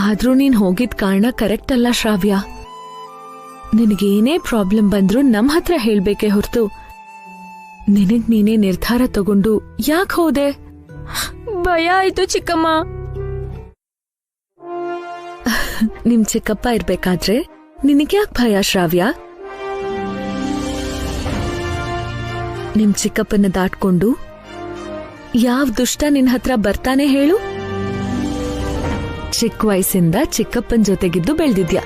ಆದ್ರೂ ನೀನ್ ಹೋಗಿದ್ ಕಾರಣ ಕರೆಕ್ಟ್ ಅಲ್ಲ ಶ್ರಾವ್ಯ. ನಿನಗೇನೇ ಪ್ರಾಬ್ಲಮ್ ಬಂದ್ರೂ ನಮ್ ಹತ್ರ ಹೇಳ್ಬೇಕೆ ಹೊರತು ನಿನಗ್ ನೀನೇ ನಿರ್ಧಾರ ತಗೊಂಡು ಯಾಕೆ ಹೋದೆ? ಭಯ ಆಯ್ತು ಚಿಕ್ಕಮ್ಮ. ನಿಮ್ ಚಿಕ್ಕಪ್ಪ ಇರ್ಬೇಕಾದ್ರೆ ನಿನಗ್ಯಾಕ್ ಭಯ ಶ್ರಾವ್ಯ? ನಿಮ್ ಚಿಕ್ಕಪ್ಪನ ದಾಟ್ಕೊಂಡು ಯಾವ ದುಷ್ಟ ನಿನ್ ಹತ್ರ ಬರ್ತಾನೆ ಹೇಳು? ಚಿಕ್ಕ ವಯಸ್ಸಿಂದ ಚಿಕ್ಕಪ್ಪನ ಜೊತೆಗಿದ್ದು ಬೆಳ್ದಿದ್ಯಾ.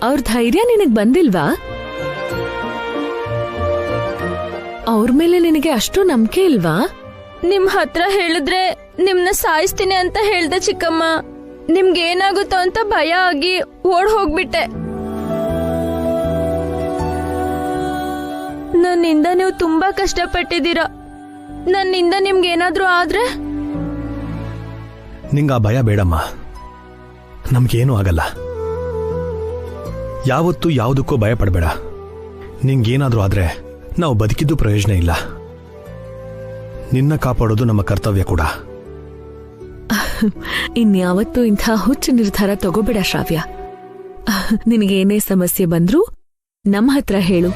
ಅವ್ರ ಧೈರ್ಯ ನಿನಗ್ ಬಂದಿಲ್ವಾ? ಅವ್ರ ಮೇಲೆ ನಿನಗೆ ಅಷ್ಟು ನಂಬಿಕೆ ಇಲ್ವಾ? ನಿಮ್ ಹತ್ರ ಹೇಳಿದ್ರೆ ನಿಮ್ನ ಸಾಯಿಸ್ತೀನಿ ಅಂತ ಹೇಳ್ದೆ ಚಿಕ್ಕಮ್ಮ. ನಿಮ್ಗೇನಾಗುತ್ತೋ ಅಂತ ಭಯ ಆಗಿ ಓಡ್ ಹೋಗ್ಬಿಟ್ಟೆ. ನನ್ನಿಂದ ನೀವು ತುಂಬಾ ಕಷ್ಟಪಟ್ಟಿದ್ದೀರಾ. ನನ್ನಿಂದ ನಿಮ್ಗೇನಾದ್ರೂ ಆದ್ರೆ? ನಿಂಗ ಭಯ ಬೇಡಮ್ಮ, ನಮ್ಗೇನೂ ಆಗಲ್ಲ. ಯಾವತ್ತೂ ಯಾವುದಕ್ಕೂ ಭಯ ಪಡಬೇಡ. ನಿಂಗೇನಾದ್ರೂ ಆದ್ರೆ ನಾವು ಬದುಕಿದ್ದು ಪ್ರಯೋಜನ ಇಲ್ಲ. ನಿನ್ನ ಕಾಪಾಡೋದು ನಮ್ಮ ಕರ್ತವ್ಯ ಕೂಡ. ಇನ್ಯಾವತ್ತೂ ಇಂಥ ಹುಚ್ಚು ನಿರ್ಧಾರ ತಗೋಬೇಡ ಶ್ರಾವ್ಯ. ನಿನಗೇನೇ ಸಮಸ್ಯೆ ಬಂದ್ರೂ ನಮ್ಮ ಹತ್ರ ಹೇಳು.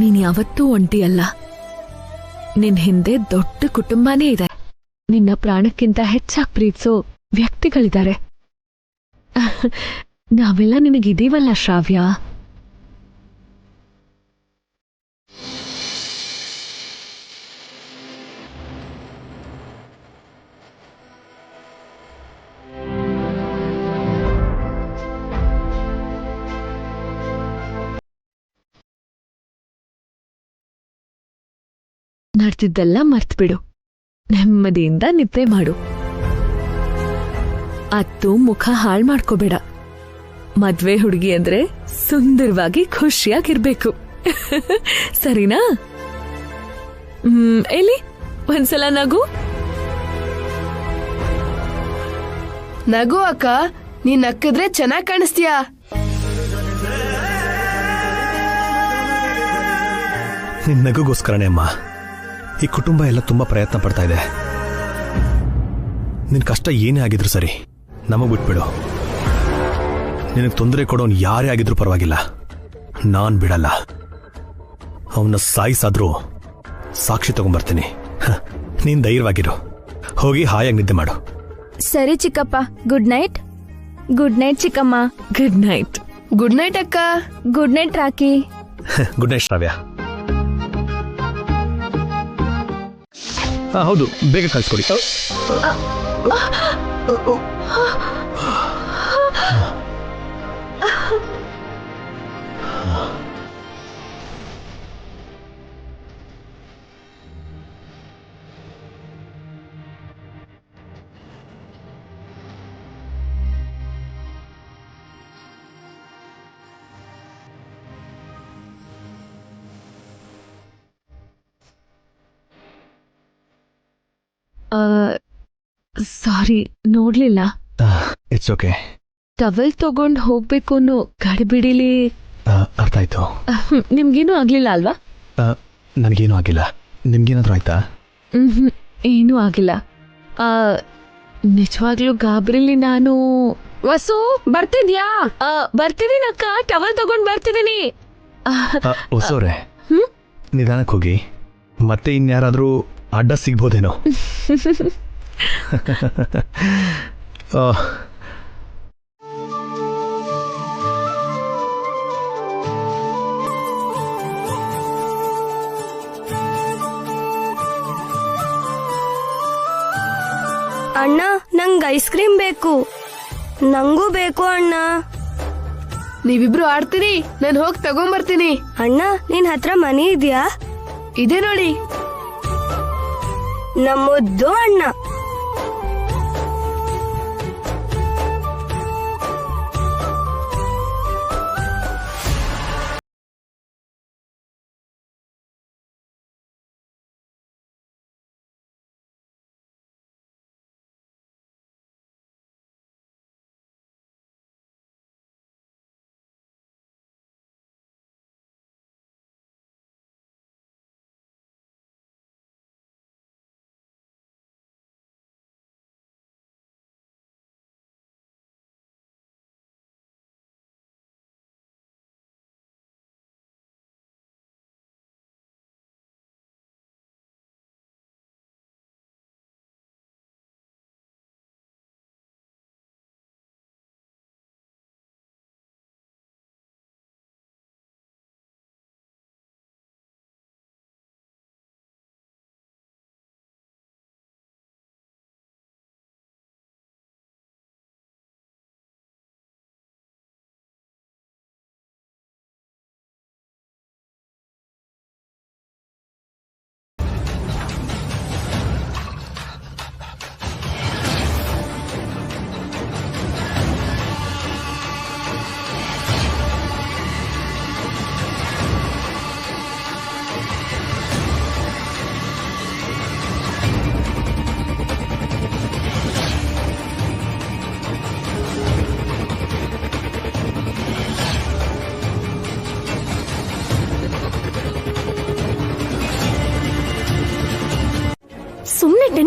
ನೀನ್ ಯಾವತ್ತೂ ಒಂಟಿಯಲ್ಲ. ನಿನ್ ಹಿಂದೆ ದೊಡ್ಡ ಕುಟುಂಬನೇ ಇದೆ. ನಿನ್ನ ಪ್ರಾಣಕ್ಕಿಂತ ಹೆಚ್ಚಾಗಿ ಪ್ರೀತಿಸೋ ವ್ಯಕ್ತಿಗಳಿದ್ದಾರೆ. ನಾವೆಲ್ಲ ನಿನಗಿದೀವಲ್ಲ ಶ್ರಾವ್ಯ. ನಡೆದಿದ್ದೆಲ್ಲ ಮರ್ತ್ಬಿಡು. ನೆಮ್ಮದಿಯಿಂದ ನಿದ್ದೆ ಮಾಡು. ಅತ್ತು ಮುಖ ಹಾಳ್ ಮಾಡ್ಕೋಬೇಡ. ಮದ್ವೆ ಹುಡುಗಿ ಅಂದ್ರೆ ಸುಂದರವಾಗಿ ಖುಷಿಯಾಗಿರ್ಬೇಕು. ಸರಿನಾ? ಎಲ್ಲಿ ಒಂದ್ಸಲ ನಗು. ನಗು ಅಕ್ಕ, ನೀನ್ ನಕ್ಕಿದ್ರೆ ಚೆನ್ನಾಗ್ ಕಾಣಿಸ್ತೀಯಾ. ನಿನ್ ನಗುಗೋಸ್ಕರನೇ ಅಮ್ಮ ಈ ಕುಟುಂಬ ಎಲ್ಲ ತುಂಬಾ ಪ್ರಯತ್ನ ಪಡ್ತಾ ಇದೆ. ನಿನ್ ಕಷ್ಟ ಏನೇ ಆಗಿದ್ರು ಸರಿ, ನಮಗ್ ಬಿಟ್ಬಿಡು. ನಿನಗೆ ತೊಂದರೆ ಕೊಡೋನ್ ಯಾರೇ ಆಗಿದ್ರು ಪರವಾಗಿಲ್ಲ, ನಾನ್ ಬಿಡಲ್ಲ. ಅವನ್ನ ಸಾಯಿಸಾದ್ರೂ ಸಾಕ್ಷಿ ತಗೊಂಡ್ಬರ್ತೀನಿ. ನೀನ್ ಧೈರ್ಯವಾಗಿರು. ಹೋಗಿ ಹಾಯಾಗಿ ನಿದ್ದೆ ಮಾಡು. ಸರಿ ಚಿಕ್ಕಪ್ಪ, ಗುಡ್ ನೈಟ್. ಗುಡ್ ನೈಟ್ ಚಿಕ್ಕಮ್ಮ. Good night. ಗುಡ್ ನೈಟ್ ಅಕ್ಕ. Good night Rocky. Good night Shravya. ಹೌದು, ಬೇಗ ಕಳಿಸ್ಕೊಡಿ. ಸಾರಿ, ನೋಡ್ಲಿಲ್ಲ. It's okay. ಟವಲ್ ತಗೊಂಡ್ ಹೋಗ್ಬೇಕು ಅನ್ನೋ ಗಡಿಬಿಡಿಲಿ. ಅರ್ಥ ಆಯ್ತು. ನಿಮ್ಗೇನು ಆಗ್ಲಿಲ್ಲ ಅಲ್ವಾ? ನನಗೇನು ಆಗಿಲ್ಲ. ನಿಮ್ಗೇನಾದ್ರೂ ಆಯ್ತಾ? ಏನೂ ಆಗಿಲ್ಲ. ನಿಜವಾಗ್ಲೂ ಗಾಬರಿಲಿ ನಾನು. ವಸು, ಬರ್ತಿದ್ಯಾ? ಬರ್ತಿದೀನಕ್ಕ, ಟವಲ್ ತಗೊಂಡ್ ಬರ್ತಿದ್ದೀನಿ. ಹೊಸವ್ರೆ, ನಿಧಾನಕ್ಕೆ ಹೋಗಿ. ಮತ್ತೆ ಇನ್ಯಾರಾದ್ರೂ ಅಡ್ಡ ಸಿಗ್ಬೋದೇನೋ. ಅಣ್ಣ, ನಂಗ್ ಐಸ್ ಕ್ರೀಮ್ ಬೇಕು. ನಂಗೂ ಬೇಕು ಅಣ್ಣ. ನೀವಿಬ್ರು ಆಡ್ತೀರಿ, ನಾನು ಹೋಗಿ ತಗೊಂಬರ್ತೀನಿ. ಅಣ್ಣ, ನಿನ್ ಹತ್ರ ಮನಿ ಇದೆಯಾ? ಇದೆ ನೋಡಿ. ನಮ್ಮುದ್ದು ಅಣ್ಣ.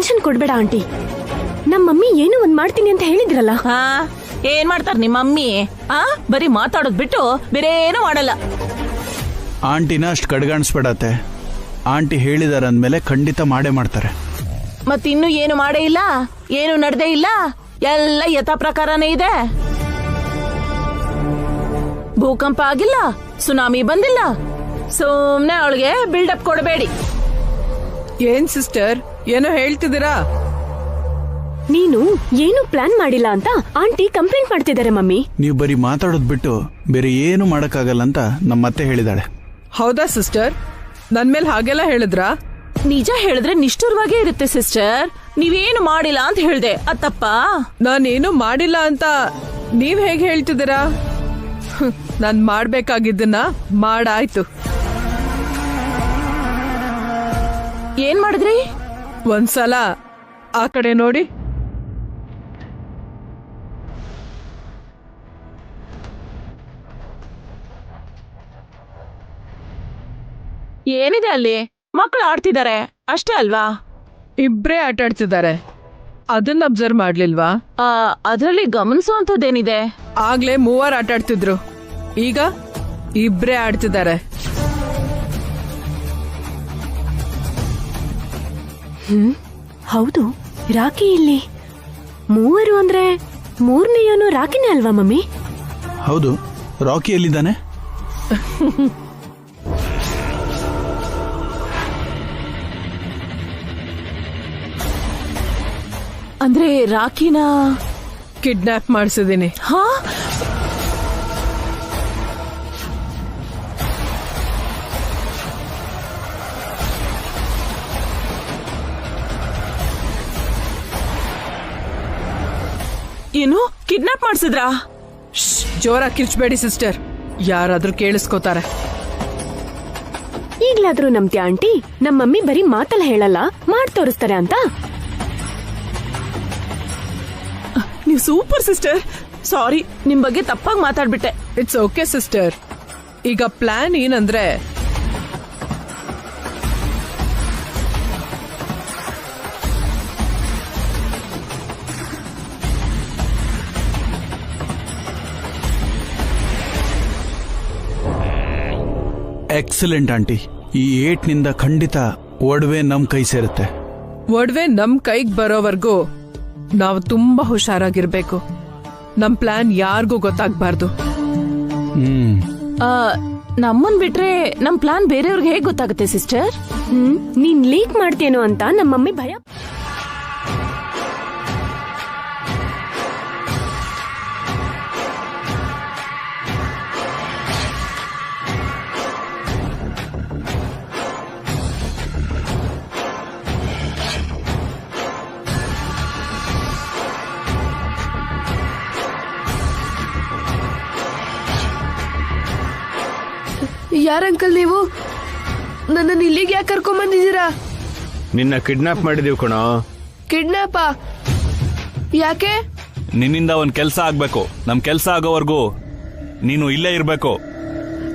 ಟೆನ್ಷನ್ ಕೊಡ್ಬೇಡ ಆಂಟಿ. ನಮ್ಮ ಮಮ್ಮಿ ಏನೋ ಒಂದ್ ಮಾಡ್ತೀನಿ ಅಂತ ಹೇಳಿದ್ರಲ್ಲ. ಹಾ, ಏನ್ ಮಾಡ್ತಾರ ನಿಮ್ಮ ಮಮ್ಮಿ? ಬರೀ ಮಾತಾಡೋದ್ ಬಿಟ್ಟು ಬೇರೆ ಏನು ಮಾಡಲ್ಲ. ಆಂಟಿನ ಅಷ್ಟು ಕಡ್ಗಾಣಿಸ್ಬೇಡತ್ತೆ. ಆಂಟಿ ಹೇಳಿದಾರ ಅಂದ್ಮೇಲೆ ಖಂಡಿತ ಮಾಡೇ ಮಾಡ್ತಾರೆ. ಮತ್ತಿನ್ನು ಏನು ಮಾಡೇ ಇಲ್ಲ, ಏನು ನಡ್ದೇ ಇಲ್ಲ, ಎಲ್ಲ ಯಥಾ ಪ್ರಕಾರನೇ ಇದೆ. ಭೂಕಂಪ ಆಗಿಲ್ಲ, ಸುನಾಮಿ ಬಂದಿಲ್ಲ. ಸುಮ್ನೆ ಅವಳಿಗೆ ಬಿಲ್ಡಪ್ ಕೊಡಬೇಡಿ. ಏನ್ ಸಿಸ್ಟರ್, ಏನೋ ಹೇಳ್ತಿದ್ದೀರಾ? ನೀನು ಏನು ಪ್ಲಾನ್ ಮಾಡಿಲ್ಲ ಅಂತ ಆಂಟಿ ಕಂಪ್ಲೇಂಟ್ ಮಾಡ್ತಿದ್ದಾರೆ ಮಮ್ಮಿ. ನೀವು ಬರೀ ಮಾತಾಡೋದ್ ಬಿಟ್ಟು ಬೇರೆ ಏನು ಮಾಡಕ್ಕಾಗಲ್ಲ ಅಂತ ನಮ್ಮ ಅತ್ತೆ ಹೇಳಿದಾಳೆ. ಹೌದಾ ಸಿಸ್ಟರ್? ನನ್ ಮೇಲೆ ಹಾಗೆಲ್ಲ ಹೇಳಿದ್ರಾ? ನಿಜ ಹೇಳಿದ್ರೆ ನಿಷ್ಠುರವಾಗೇ ಇರುತ್ತೆ ಸಿಸ್ಟರ್. ನೀವೇನು ಮಾಡಿಲ್ಲ ಅಂತ ಹೇಳ್ದೆ, ಅದ್ ತಪ್ಪಾ? ನಾನೇನು ಮಾಡಿಲ್ಲ ಅಂತ ನೀವ್ ಹೇಗೆ ಹೇಳ್ತಿದ್ದೀರಾ? ನಾನ್ ಮಾಡ್ಬೇಕಾಗಿದ್ದನ್ನ ಮಾಡಾಯ್ತು. ಏನ್ ಮಾಡಿದ್ರಿ? ಒಂದ್ಸಲ ಆ ಕಡೆ ನೋಡಿ. ಏನಿದೆ ಅಲ್ಲಿ? ಮಕ್ಕಳು ಆಡ್ತಿದ್ದಾರೆ ಅಷ್ಟೇ ಅಲ್ವಾ? ಇಬ್ರೇ ಆಟ ಆಡ್ತಿದ್ದಾರೆ, ಅದನ್ನ ಅಬ್ಸರ್ವ್ ಮಾಡ್ಲಿಲ್ವಾ? ಅದ್ರಲ್ಲಿ ಗಮನಿಸುವಂತದ್ದೇನಿದೆ? ಆಗ್ಲೇ 3 ಆಟ ಆಡ್ತಿದ್ರು, ಈಗ ಇಬ್ರೇ ಆಡ್ತಿದ್ದಾರೆ. ಹೌದು, ರಾಕಿ ಇಲ್ಲಿ 3 ಅಂದ್ರೆ 3ನೇಯವನು ರಾಕಿನೇ ಅಲ್ವಾ ಮಮ್ಮಿ? ಹೌದು, ರಾಕಿ ಎಲ್ಲಿದ್ದಾನೆ? ಅಂದ್ರೆ ರಾಕಿನ ಕಿಡ್ನಾಪ್ ಮಾಡಿಸಿದೀನಿ. ಹಾ, ಏನು ಕಿಡ್ನಾಪ್ ಮಾಡ್ಸಿದ್ರಾ? ಜೋರಾಗಿ ಕಿರ್ಚ್ಬೇಡಿ ಸಿಸ್ಟರ್, ಯಾರಾದ್ರೂ ಕೇಳಿಸ್ಕೋತಾರೆ. ಈಗ್ಲಾದ್ರೂ ನಂಬ್ತೀಯ ಆಂಟಿ? ನಮ್ಮ ಮಮ್ಮಿ ಬರೀ ಮಾತಲ್ಲ ಹೇಳಲ್ಲ, ಮಾಡ್ ತೋರಿಸ್ತಾರೆ ಅಂತ. ನೀವು ಸೂಪರ್ ಸಿಸ್ಟರ್. ಸಾರಿ, ನಿಮ್ ಬಗ್ಗೆ ತಪ್ಪಾಗಿ ಮಾತಾಡ್ಬಿಟ್ಟೆ. It's okay sister. ಈಗ ಪ್ಲಾನ್ ಏನಂದ್ರೆ, ಎಕ್ಸಲೆಂಟ್ ಆಂಟಿ. ಈ 8ನಿಂದ ಖಂಡಿತ ಒಡವೆ ನಮ್ ಕೈ ಸೇರುತ್ತೆ. ಒಡವೆ ನಮ್ ಕೈಗ್ ಬರೋವರೆಗೂ ನಾವು ತುಂಬಾ ಹುಷಾರಾಗಿರ್ಬೇಕು. ನಮ್ ಪ್ಲಾನ್ ಯಾರಿಗೂ ಗೊತ್ತಾಗ್ಬಾರ್ದು. ನಮ್ಮನ್ ಬಿಟ್ರೆ ನಮ್ ಪ್ಲಾನ್ ಬೇರೆಯವ್ರಿಗೆ ಹೇಗ್ ಗೊತ್ತಾಗುತ್ತೆ ಸಿಸ್ಟರ್? ನೀನ್ ಲೀಕ್ ಮಾಡ್ತೇನೋ ಅಂತ ನಮ್ಮ ಮಮ್ಮಿ ಭಯ. ಯಾರ ಅಂಕಲ್ ನೀವು? ನನ್ನನ್ನು ಇಲ್ಲಿಗೆ ಯಾಕೆ ಕರ್ಕೊಂಡ್ ಬಂದಿದ್ದೀರಾ? ನಿನ್ನ ಕಿಡ್ನಾಪ್ ಮಾಡಿದೀವಿ ಕಣೋ. ಕಿಡ್ನಾಪಾ? ಯಾಕೆ? ನಿನ್ನಿಂದ ಒಂದ್ ಕೆಲ್ಸ ಆಗ್ಬೇಕು. ನಮ್ ಕೆಲ್ಸ ಆಗೋವರೆಗೂ ನೀನು ಇಲ್ಲೇ ಇರ್ಬೇಕು.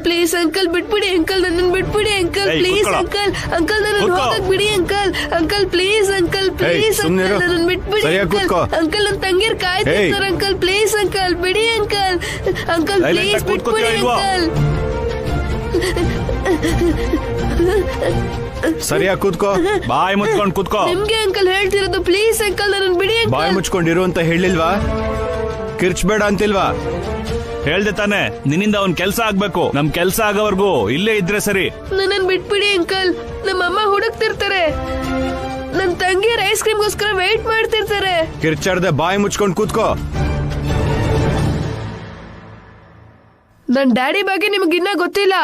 ಪ್ಲೀಸ್ ಅಂಕಲ್ ಬಿಟ್ಬಿಡಿ ಅಂಕಲ್, ನನ್ನನ್ನು ಬಿಟ್ಬಿಡಿ ಅಂಕಲ್, ಪ್ಲೀಸ್ ಅಂಕಲ್. ಅಂಕಲ್ ನನ್ನನ್ನು ಹೋಗಕ್ ಬಿಡಿ uncle. Uncle please uncle, please uncle ನನ್ನನ್ನು ಬಿಟ್ಬಿಡಿ ಅಂಕಲ್. ಅಂಕಲ್ ನನ್ನ ತಂಗಿರ್ ಕಾಯ್ತಿರ್ತಾರೆ ಅಂಕಲ್, ಪ್ಲೀಸ್ ಅಂಕಲ್ ಬಿಡಿ ಅಂಕಲ್. ಅಂಕಲ್ ಪ್ಲೀಸ್ ಬಿಟ್ಬಿಡಿ ಅಂಕಲ್. ಸರಿಯಾಗಿ ಕೂತ್ಕೋ, ಬಾಯಿ ಮುಚ್ಕೊಂಡ್ ಕೂತ್ಕೋ. ನಿಮ್ಗೆ ಅಂಕಲ್ ಹೇಳ್ತಿರೋದು, ಪ್ಲೀಸ್ ಅಂಕಲ್ ನನ್ನನ್ನು ಬಿಡಿ ಅಂಕಲ್. ಬಾಯಿ ಮುಚ್ಕೊಂಡಿರು ಅಂತ ಹೇಳಿಲ್ವಾ? ಕಿರ್ಚ್ಬೇಡ ಅಂತಿಲ್ವಾ? ಹೇಳ್ದೆ ತಾನೆ, ನಿನ್ನಿಂದ ಒಂದ್ ಕೆಲ್ಸ ಆಗ್ಬೇಕು. ನಮ್ ಕೆಲ್ಸ ಆಗೋವರೆಗೂ ಇಲ್ಲೇ ಇದ್ರೆ ಸರಿ. ನನ್ನನ್ನು ಬಿಟ್ಬಿಡಿ ಅಂಕಲ್, ನಮ್ಮಮ್ಮ ಹುಡುಕ್ತಿರ್ತಾರೆ. ನನ್ ತಂಗಿಯರ್ ಐಸ್ ಕ್ರೀಮ್ಗೋಸ್ಕರ ವೇಟ್ ಮಾಡ್ತಿರ್ತಾರೆ. ಕಿರ್ಚಾಡ್ದೆ ಬಾಯಿ ಮುಚ್ಕೊಂಡ್ ಕೂತ್ಕೋ. ನನ್ ಡ್ಯಾಡಿ ಬಗ್ಗೆ ನಿಮಗಿನ್ನ ಗೊತ್ತಿಲ್ಲ.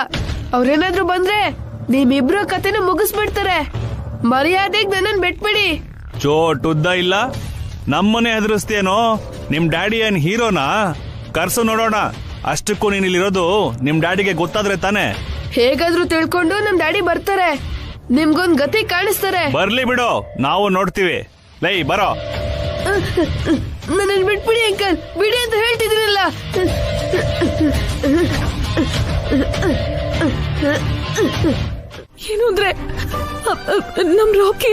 ಅವ್ರೇನಾದ್ರೂ ಬಂದ್ರೆ ನಿಮ್ಮಿಬ್ರು ಕತೆನ ಮುಗಿಸ್ಬಿಡ್ತಾರೆ. ಮರ್ಯಾದೆಗ್ ನನ್ನನ್ನು ಬಿಟ್ಬಿಡಿ. ಚೋಟ್ ಉದ್ದ ಇಲ್ಲ, ನಮ್ಮನೆ ಹೆದರಿಸ್ತೇನೋ? ನಿಮ್ ಡ್ಯಾಡಿ ಏನ್ ಹೀರೋನಾ? ಕರ್ಸು ನೋಡೋಣ. ಅಷ್ಟಕ್ಕೂ ನೀನ್ ಇಲ್ಲಿರೋದು ನಿಮ್ ಡ್ಯಾಡಿಗೆ ಗೊತ್ತಾದ್ರೆ ತಾನೆ. ಹೇಗಾದ್ರೂ ತಿಳ್ಕೊಂಡು ನಮ್ ಡ್ಯಾಡಿ ಬರ್ತಾರೆ, ನಿಮ್ಗೊಂದ್ ಗತಿ ಕಾಣಿಸ್ತಾರೆ. ಬರ್ಲಿ ಬಿಡು, ನಾವು ನೋಡ್ತೀವಿ. ಲೈ ಬರೋ. ನನ್ನನ್ನು ಬಿಟ್ಬಿಡಿ ಅಂಕಲ್, ಬಿಡಿ ಅಂತ ಹೇಳ್ತಿದ್ದೀನಲ್ಲ. ಏನು ಅಂದ್ರೆ ನಮ್ ರಾಕಿ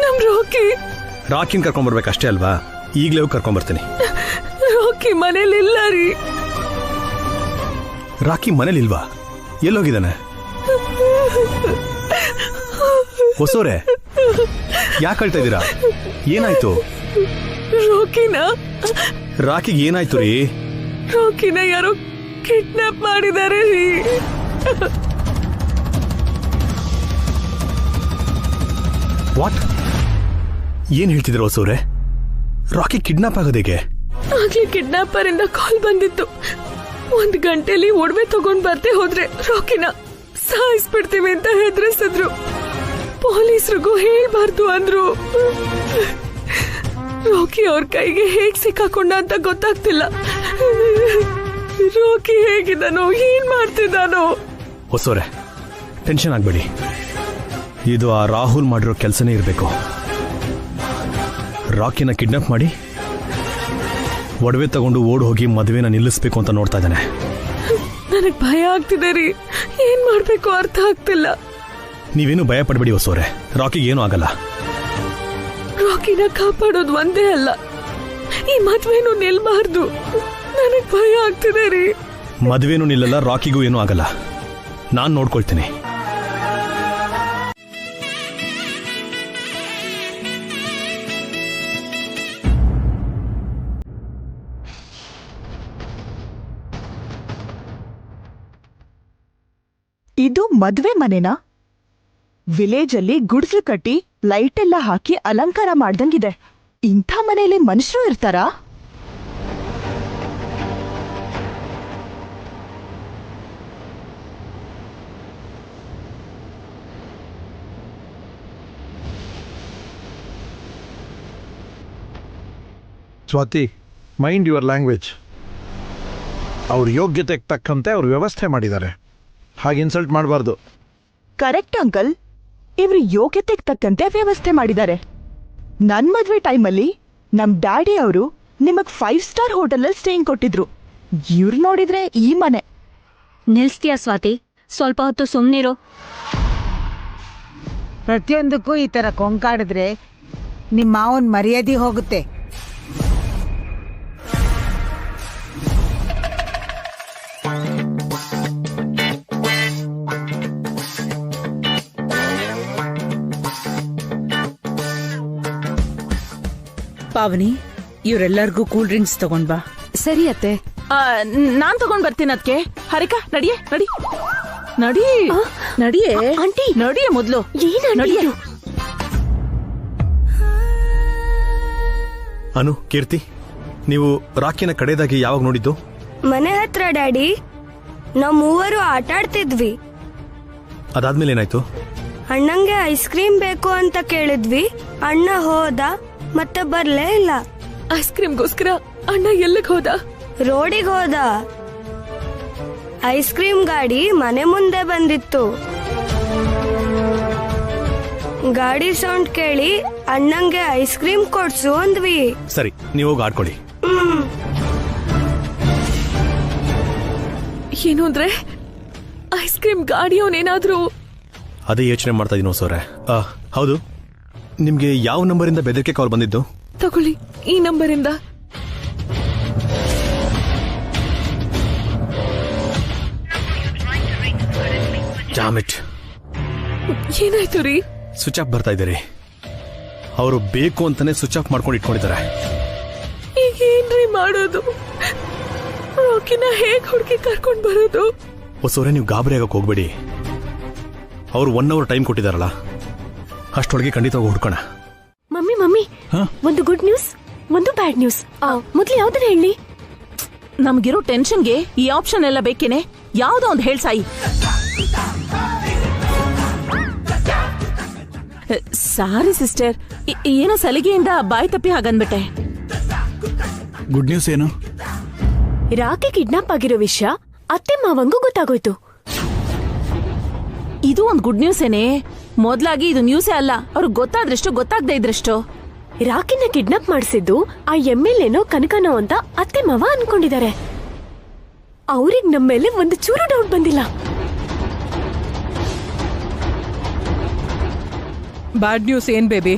ನಮ್ ರಾಕಿ ರಾಕಿನ್ ಕರ್ಕೊಂಡ್ಬರ್ಬೇಕಷ್ಟೇ ಅಲ್ವಾ? ಈಗಲೇ ಹೋಗಿ ಕರ್ಕೊಂಡ್ಬರ್ತೀನಿ. ರಾಕಿ ಮನೇಲಿ ಇಲ್ಲ ರೀ. ರಾಕಿ ಮನೇಲಿ ಇಲ್ವಾ? ಎಲ್ಲೋಗಿದ್ದಾನೆ? ಹೊಸೋರೆ, ಯಾಕೆ ಹೇಳ್ತಾ ಇದ್ದೀರಾ? ಏನಾಯ್ತು? ರಾಕಿಗೆ ಏನಾಯ್ತು ರೀ? ರಾಕಿನ ಯಾರೋ ಕಿಡ್ನಾಪ್ ಮಾಡಿದ್ದಾರೆ ರೀ. ವಾಟ್? ಏನ್ ಹೇಳ್ತಿದ್ರು ಹೊಸೋರೆ? ರಾಕಿ ಕಿಡ್ನಾಪ್ ಆಗೋದೇಗೆ? ಆಗ್ಲೇ ಕಿಡ್ನಾಪರ್ ಇಂದ ಕಾಲ್ ಬಂದಿತ್ತು. 1 ಗಂಟೆಲಿ ಒಡವೆ ತಗೊಂಡ್ ಬರ್ದೆ ಹೋದ್ರೆ ರಾಕಿನ ಸಾಯಿಸ್ಬಿಡ್ತೀವಿ ಅಂತ ಹೆದರಿಸಿದ್ರು. ಪೊಲೀಸರಿಗೂ ಹೇಳ್ಬಾರ್ದು ಅಂದ್ರು. ರಾಕಿ ಅವ್ರ ಕೈಗೆ ಹೇಗ್ ಸಿಕ್ಕಾಕೊಂಡ ಅಂತ ಗೊತ್ತಾಗ್ತಿಲ್ಲ. ರಾಕಿ ಹೇಗಿದ್ದಾನೋ, ಏನ್ ಮಾಡ್ತಿದ್ದಾನೋ? ಹೊಸೋರೆ, ಟೆನ್ಷನ್ ಆಗ್ಬೇಡಿ. ಇದು ಆ ರಾಹುಲ್ ಮಾಡಿರೋ ಕೆಲಸನೇ ಇರಬೇಕು. ರಾಕಿನ ಕಿಡ್ನಾಪ್ ಮಾಡಿ ಒಡವೆ ತಗೊಂಡು ಓಡ್ ಹೋಗಿ ಮದುವೆನ ನಿಲ್ಲಿಸ್ಬೇಕು ಅಂತ ನೋಡ್ತಾ ಇದ್ದಾನೆ. ನನಗ್ ಭಯ ಆಗ್ತಿದೆ ರೀ. ಏನ್ ಮಾಡ್ಬೇಕು ಅರ್ಥ ಆಗ್ತಿಲ್ಲ. ನೀವೇನು ಭಯ ಪಡ್ಬೇಡಿ ಹೊಸೋರೆ, ರಾಕಿಗೆ ಏನೂ ಆಗಲ್ಲ. ರಾಕಿನ ಕಾಪಾಡೋದು ಒಂದೇ ಅಲ್ಲ, ಈ ಮದ್ವೆನೂ ನಿಲ್ಬಾರ್ದು. ನನಗ್ ಭಯ ಆಗ್ತಿದೆ ರೀ. ಮದುವೆನೂ ನಿಲ್ಲಲ್ಲ, ರಾಕಿಗೂ ಏನೂ ಆಗಲ್ಲ. ನಾನ್ ನೋಡ್ಕೊಳ್ತೀನಿ. ಇದು ಮದ್ವೆ ಮನೆನಾ? ವಿಲೇಜ್ ಅಲ್ಲಿ ಗುಡ್ಸ್ಲು ಕಟ್ಟಿ ಲೈಟ್ ಎಲ್ಲ ಹಾಕಿ ಅಲಂಕಾರ ಮಾಡ್ದಂಗಿದೆ. ಇಂಥ ಮನೆಯಲ್ಲಿ ಮನುಷ್ಯರು ಇರ್ತಾರಾ? Swathi, mind your language. ಅವ್ರ ಯೋಗ್ಯತೆಗೆ ತಕ್ಕಂತೆ ಅವ್ರು ವ್ಯವಸ್ಥೆ ಮಾಡಿದ್ದಾರೆ, ಹಾಗೆ ಇನ್ಸಲ್ಟ್ ಮಾಡಬಾರ್ದು. ಕರೆಕ್ಟ್ ಅಂಕಲ್, ಇವ್ರು ಯೋಗ್ಯತೆಗೆ ತಕ್ಕಂತೆ ವ್ಯವಸ್ಥೆ ಮಾಡಿದ್ದಾರೆ. ನನ್ ಮದ್ವೆ ಟೈಮಲ್ಲಿ ನಮ್ ಡ್ಯಾಡಿ ಅವರು ನಿಮಗ್ 5 ಸ್ಟಾರ್ ಹೋಟೆಲಲ್ಲಿ ಸ್ಟೇಯಿಂಗ್ ಕೊಟ್ಟಿದ್ರು. ಇವ್ರು ನೋಡಿದ್ರೆ ಈ ಮನೆ. ನಿಲ್ಸ್ತೀಯಾ ಸ್ವಾತಿ? ಸ್ವಲ್ಪ ಹೊತ್ತು ಸುಮ್ಮನಿರು. ಪ್ರತಿಯೊಂದಕ್ಕೂ ಈ ಥರ ಕೊಂಕಾಡಿದ್ರೆ ನಿಮ್ಮ ಮಾವನ್ ಮರ್ಯಾದೆ ಹೋಗುತ್ತೆ. ಪಾವನಿ, ಇವರೆಲ್ಲರಿಗೂ ಕೂಲ್ ಡ್ರಿಂಕ್ಸ್ ತಗೊಂಡ್ ಬಾ. ಸರಿ ಅತ್ತೆ. ನಾನ್ ತಗೊಂಡ್ ಬರ್ತೀನಿ. ಅದಕ್ಕೆ ಹರಿಕಾ, ನಡಿಯೇ, ನಡಿ ನಡಿ ನಡಿಯೇ ಆಂಟಿ, ನಡಿಯೇ ಮೊದ್ಲು. ನಡಿಯೇ. ಅನು, ಕೀರ್ತಿ, ನೀವು ರಾಕಿನ ಕಡೆದಾಗಿ ಯಾವಾಗ ನೋಡಿದ್ದು? ಮನೆ ಹತ್ರ ಡ್ಯಾಡಿ. ನಾವ್ ಮೂವರು ಆಟ ಆಡ್ತಿದ್ವಿ. ಅದಾದ್ಮೇಲೆ ಏನಾಯ್ತು? ಅಣ್ಣಂಗೆ ಐಸ್ ಕ್ರೀಮ್ ಬೇಕು ಅಂತ ಕೇಳಿದ್ವಿ. ಅಣ್ಣ ಹೋದ, ಮತ್ತೆ ಬರ್ಲೇ ಇಲ್ಲ. ಐಸ್ ಕ್ರೀಮ್ಗೋಸ್ಕರ ಅಣ್ಣ ಎಲ್ಲಿಗೆ ಹೋದ? ರೋಡಿಗೆ ಹೋದ. ಐಸ್ ಕ್ರೀಮ್ ಗಾಡಿ ಮನೆ ಮುಂದೆ ಬಂದಿತ್ತು. ಗಾಡಿ ಸೌಂಡ್ ಕೇಳಿ ಅಣ್ಣಂಗೆ ಐಸ್ ಕ್ರೀಮ್ ಕೊಡ್ಸು ಅಂದ್ವಿ. ಸರಿ, ನೀವು ಹೋಗಿ ಆಡ್ಕೊಳ್ಳಿ. ಏನು ಅಂದ್ರೆ ಐಸ್ ಕ್ರೀಮ್ ಗಾಡಿಯವನೇನಾದ್ರೂ? ಅದೇ ಯೋಚನೆ ಮಾಡ್ತಾ ಇದೀನಿ ಹೊಸೋರೆ. ಹೌದು, ನಿಮ್ಗೆ ಯಾವ ನಂಬರಿಂದ ಬೆದರಿಕೆ ಕಾಲ್ ಬಂದಿದ್ದು? ತಗೊಳ್ಳಿ, ಈ ನಂಬರಿಂದ. ಜಾಮಿಟ್. ಏನಾಯ್ತು ರೀ? ಸ್ವಿಚ್ ಆಫ್ ಬರ್ತಾ ಇದ್ದಾರೆ. ಅವರು ಬೇಕು ಅಂತಾನೆ ಸ್ವಿಚ್ ಆಫ್ ಮಾಡ್ಕೊಂಡು ಇಟ್ಕೊಂಡಿದ್ದಾರೆ. ಈಗ ಏನ್ರಿ ಮಾಡೋದು? ರಾಕಿನ ಹೇಗ್ ಹುಡುಕಿ ಕರ್ಕೊಂಡ್ ಬರೋದು? ಹೊಸೋರೆ, ನೀವು ಗಾಬರಿ ಆಗಕ್ಕೆ ಹೋಗ್ಬೇಡಿ. ಅವರು 1 ಅವರ್ ಟೈಮ್ ಕೊಟ್ಟಿದಾರಲ್ಲ, ಅಷ್ಟೊಳಗೆ ಖಂಡಿತವಾಗಿ ಹುಡ್ಕೋಣ. ಮಮ್ಮಿ, ಒಂದು ಗುಡ್ ನ್ಯೂಸ್, ಒಂದು ಬ್ಯಾಡ್ ನ್ಯೂಸ್. ಮೊದ್ಲು ಯಾವ್ದನ್ನ ಹೇಳಿ? ನಮ್ಗಿರೋ ಟೆನ್ಷನ್ಗೆ ಈ ಆಪ್ಷನ್ ಎಲ್ಲ ಬೇಕೇನೆ? ಯಾವ್ದೋ ಒಂದು ಹೇಳ್ಸಾಯಿ. ಸಾರಿ ಸಿಸ್ಟರ್, ಏನೋ ಸಲಿಗೆಯಿಂದ ಬಾಯಿ ತಪ್ಪಿ ಹಾಗನ್ಬಿಟ್ಟೆ. ಗುಡ್ ನ್ಯೂಸ್ ಏನು? ರಾಕಿ ಕಿಡ್ನಾಪ್ ಆಗಿರೋ ವಿಷಯ ಅತ್ತೆ ಮಾವಂಗೂ ಗೊತ್ತಾಗೋಯ್ತು. ಇದು ಒಂದು ಗುಡ್ ನ್ಯೂಸ್ ಏನೇ? ಮೊದ್ಲಾಗಿ ಇದು ನ್ಯೂಸೇ ಅಲ್ಲ. ಅವ್ರಿಗೆ ಗೊತ್ತಾದ್ರಷ್ಟು, ಗೊತ್ತಾಗದೆ ಇದ್ರಷ್ಟು. ರಾಕಿನ ಕಿಡ್ನಾಪ್ ಮಾಡಿಸಿದ್ದು ಆ MLAನೋ ಕನಕನೋ ಅಂತ ಅತ್ತೆ ಮಾವ ಅನ್ಕೊಂಡಿದ್ದಾರೆ. ಅವ್ರಿಗೆ ನಮ್ಮ ಮೇಲೆ ಒಂದು ಚೂರು ಡೌಟ್ ಬಂದಿಲ್ಲ. ಬ್ಯಾಡ್ ನ್ಯೂಸ್ ಏನ್ ಬೇಬಿ?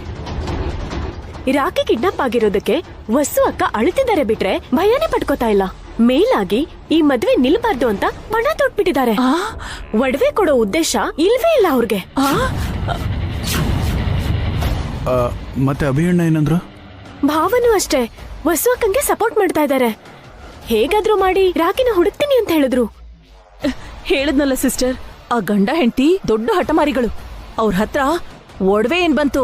ರಾಖಿ ಕಿಡ್ನಾಪ್ ಆಗಿರೋದಕ್ಕೆ ವಸು ಅಕ್ಕ ಅಳುತ್ತಿದ್ದಾರೆ ಬಿಟ್ರೆ ಭಯನೇ ಪಡ್ಕೋತಾ ಇಲ್ಲ. ಮೇಲಾಗಿ ಈ ಮದ್ವೆ ನಿಲ್ಬಾರ್ದು ಅಂತ ಪಣ ತೊಟ್ಬಿಟ್ಟಿದ್ದಾರೆ. ಒಡವೆ ಕೊಡೋ ಉದ್ದೇಶ ಇಲ್ವೇ ಇಲ್ಲ ಅವ್ರಿಗೆ. ಮತ್ತೆ ಅಭಿಯಣ್ಣ ಏನಂದ್ರು? ಭಾವನು ಅಷ್ಟೇ ವಸು ಅಕ್ಕಂಗೆ ಸಪೋರ್ಟ್ ಮಾಡ್ತಾ ಇದ್ದಾರೆ. ಹೇಗಾದ್ರೂ ಮಾಡಿ ರಾಖಿನ ಹುಡುಕ್ತೀನಿ ಅಂತ ಹೇಳಿದ್ರು. ಹೇಳದ್ನಲ್ಲ ಸಿಸ್ಟರ್, ಆ ಗಂಡ ಹೆಂಡತಿ ದೊಡ್ಡ ಹಠಮಾರಿಗಳು. ಅವ್ರ ಹತ್ರ ಒಡವೆ ಏನ್ ಬಂತು,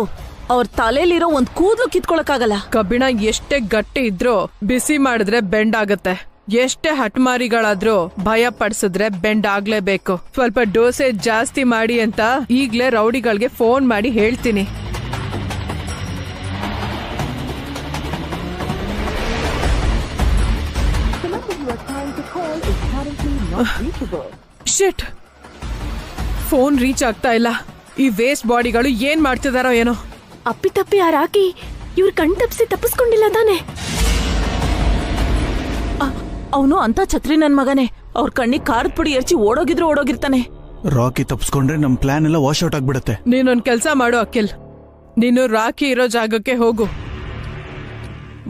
ಅವ್ರ ತಲೆಯಲ್ಲಿರೋ ಒಂದ್ ಕೂದಲು ಕಿತ್ಕೊಳಕ್ಕಾಗಲ್ಲ. ಕಬ್ಬಿಣ ಎಷ್ಟೇ ಗಟ್ಟಿ ಇದ್ರೂ ಬಿಸಿ ಮಾಡಿದ್ರೆ ಬೆಂಡ್ ಆಗತ್ತೆ. ಎಷ್ಟೇ ಹಠಮಾರಿಗಳಾದ್ರೂ ಭಯ ಪಡಿಸಿದ್ರೆ ಬೆಂಡ್ ಆಗ್ಲೇಬೇಕು. ಸ್ವಲ್ಪ ಡೋಸೇಜ್ ಜಾಸ್ತಿ ಮಾಡಿ ಅಂತ ಈಗ್ಲೇ ರೌಡಿಗಳಿಗೆ ಫೋನ್ ಮಾಡಿ ಹೇಳ್ತೀನಿ. ಶಿಟ್, ಫೋನ್ ರೀಚ್ ಆಗ್ತಾ ಇಲ್ಲ. ಈ ವೇಸ್ಟ್ ಬಾಡಿಗಳು ಏನ್ ಮಾಡ್ತಿದಾರೋ ಏನೋ. ಅಪ್ಪಿತಪ್ಪಿ ಆ ರಾಖಿ ಇವ್ರ ಕಣ್ ತಪ್ಪಿಸಿ ತಪ್ಪಿಸ್ಕೊಂಡಿಲ್ಲ ತಾನೆ? ಅವನು ಅಂತ ಛತ್ರಿ ನನ್ ಮಗನೇ. ಅವ್ರ ಕಣ್ಣಿಗೆ ಖಾರದ ಪುಡಿ ಎರಚಿ ಓಡೋಗಿದ್ರು ಓಡೋಗಿರ್ತಾನೆ. ರಾಕಿ ತಪ್ಪಿಸ್ಕೊಂಡ್ರೆ ನಮ್ ಪ್ಲಾನ್ ಎಲ್ಲ ವಾಶ್ ಔಟ್ ಆಗ್ಬಿಡತ್ತೆ. ನೀನೊಂದ್ ಕೆಲ್ಸ ಮಾಡು ಅಖಿಲ್, ನೀನು ರಾಖಿ ಇರೋ ಜಾಗಕ್ಕೆ ಹೋಗು.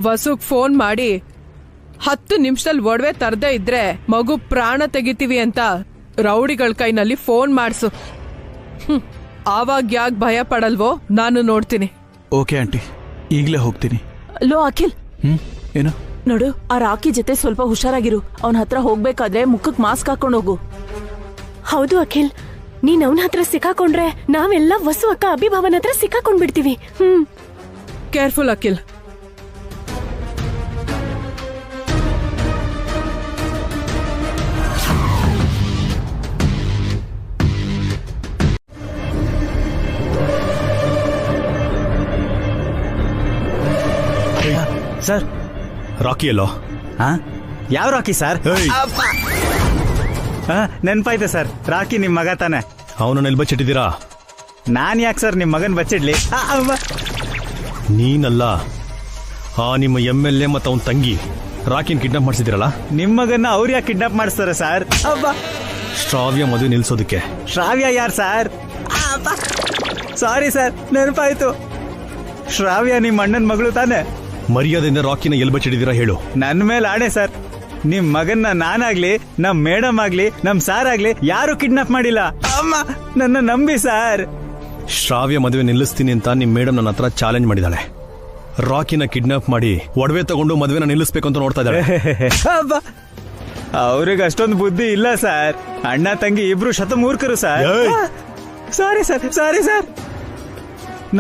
ವಸುಗ್ ಫೋನ್ ಮಾಡಿ 10 ನಿಮಿಷದಲ್ಲಿ ಒಡವೆ ತರದೇ ಇದ್ರೆ ಮಗು ಪ್ರಾಣ ತೆಗಿತೀವಿ ಅಂತ ರೌಡಿಗಳ ಕೈನಲ್ಲಿ ಫೋನ್ ಮಾಡ್ಸು. ಆವಾಗ ಯಾಕೆ ಭಯ ಪಡಲ್ವೋ ನಾನು ನೋಡ್ತೀನಿ. ಓಕೆ ಆಂಟಿ, ಈಗ್ಲೇ ಹೋಗ್ತೀನಿ. ಲೋ ಅಖಿಲ್, ಏನು ನೋಡು, ಆ ರಾಖಿ ಜೊತೆ ಸ್ವಲ್ಪ ಹುಷಾರಾಗಿರು. ಅವನ ಹತ್ರ ಹೋಗ್ಬೇಕಾದ್ರೆ ಮುಖಕ್ ಮಾಸ್ಕ್ ಹಾಕೊಂಡ್ ಹೋಗು. ಹೌದು ಅಖಿಲ್, ನೀನ್ ಅವನ ಹತ್ರ ಸಿಕ್ಕಾಕೊಂಡ್ರೆ ನಾವೆಲ್ಲ ವಸು ಅಕ್ಕ ಅಭಿಭಾವನ ಹತ್ರ ಸಿಕ್ಕಾಕೊಂಡ್ಬಿಡ್ತೀವಿ. ಕೇರ್ಫುಲ್ ಅಖಿಲ್. ಸರ್, ರಾಕಿ ಎಲ್ಲೋ? ಯಾವ ರಾಕಿ ಸರ್? ನೆನ್ಪಾಯ್ತು ಸರ್, ರಾಕಿ ನಿಮ್ ಮಗ ತಾನೆ. ಅವನನ್ನ ಎಲ್ಲಿ ಬಚ್ಚಿಟ್ಟಿದ್ದೀರಾ? ನಾನ್ ಯಾಕೆ ಸರ್ ನಿಮ್ ಮಗನ್ ಬಚ್ಚಿಡ್ಲಿ? ನೀನಲ್ಲ, ಆ ನಿಮ್ಮ MLA ಮತ್ತು ಅವನ ತಂಗಿ ರಾಕಿನ್ ಕಿಡ್ನಾಪ್ ಮಾಡಿಸಿದಿರಲ್ಲ. ನಿಮ್ ಮಗನ್ನ ಅವ್ರು ಯಾಕೆ ಕಿಡ್ನಾಪ್ ಮಾಡಿಸ್ತಾರೆ ಸರ್? ಶ್ರಾವ್ಯ ಮದುವೆ ನಿಲ್ಸೋದಕ್ಕೆ. ಶ್ರಾವ್ಯ ಯಾರು ಸರ್? ಸಾರಿ ಸರ್, ನೆನಪಾಯ್ತು. ಶ್ರಾವ್ಯ ನಿಮ್ ಅಣ್ಣನ ಮಗಳು ತಾನೆ. ಮರ್ಯಾದೆಯಿಂದ ರಾಕಿನ ಎಲ್ಲಿ ಬಚ್ಚಿಟ್ಟಿದ್ದೀರಾ ಹೇಳು. ನನ್ ಮೇಲೆ ಆಣೆ ಸರ್, ನಿಮ್ ಮಗನ್ನ ನಾನಾಗ್ಲಿ, ನಮ್ ಮೇಡಮ್ ಆಗ್ಲಿ, ನಮ್ ಸಾರ್ ಆಗ್ಲಿ ಯಾರು ಕಿಡ್ನಾಪ್ ಮಾಡಿಲ್ಲ. ಅಮ್ಮ, ನನ್ನ ನಂಬಿ ಸರ್. ಶ್ರಾವ್ಯ ಮದುವೆ ನಿಲ್ಲಿಸ್ತೀನಿ ಅಂತ ನಿಮ್ ಮೇಡಮ್ ನನ್ನ ಹತ್ರ ಚಾಲೆಂಜ್ ಮಾಡಿದಾಳೆ. ರಾಕಿನ ಕಿಡ್ನಾಪ್ ಮಾಡಿ ಒಡವೆ ತಗೊಂಡು ಮದುವೆನ ನಿಲ್ಲಿಸ್ಬೇಕು ಅಂತ ನೋಡ್ತಾ ಇದ್ದಾಳೆ. ಅವ್ರಿಗೆ ಅಷ್ಟೊಂದು ಬುದ್ಧಿ ಇಲ್ಲ ಸರ್. ಅಣ್ಣ ತಂಗಿ ಇಬ್ರು ಶತಮೂರ್ಖರು sir. Sorry sir, sorry sir.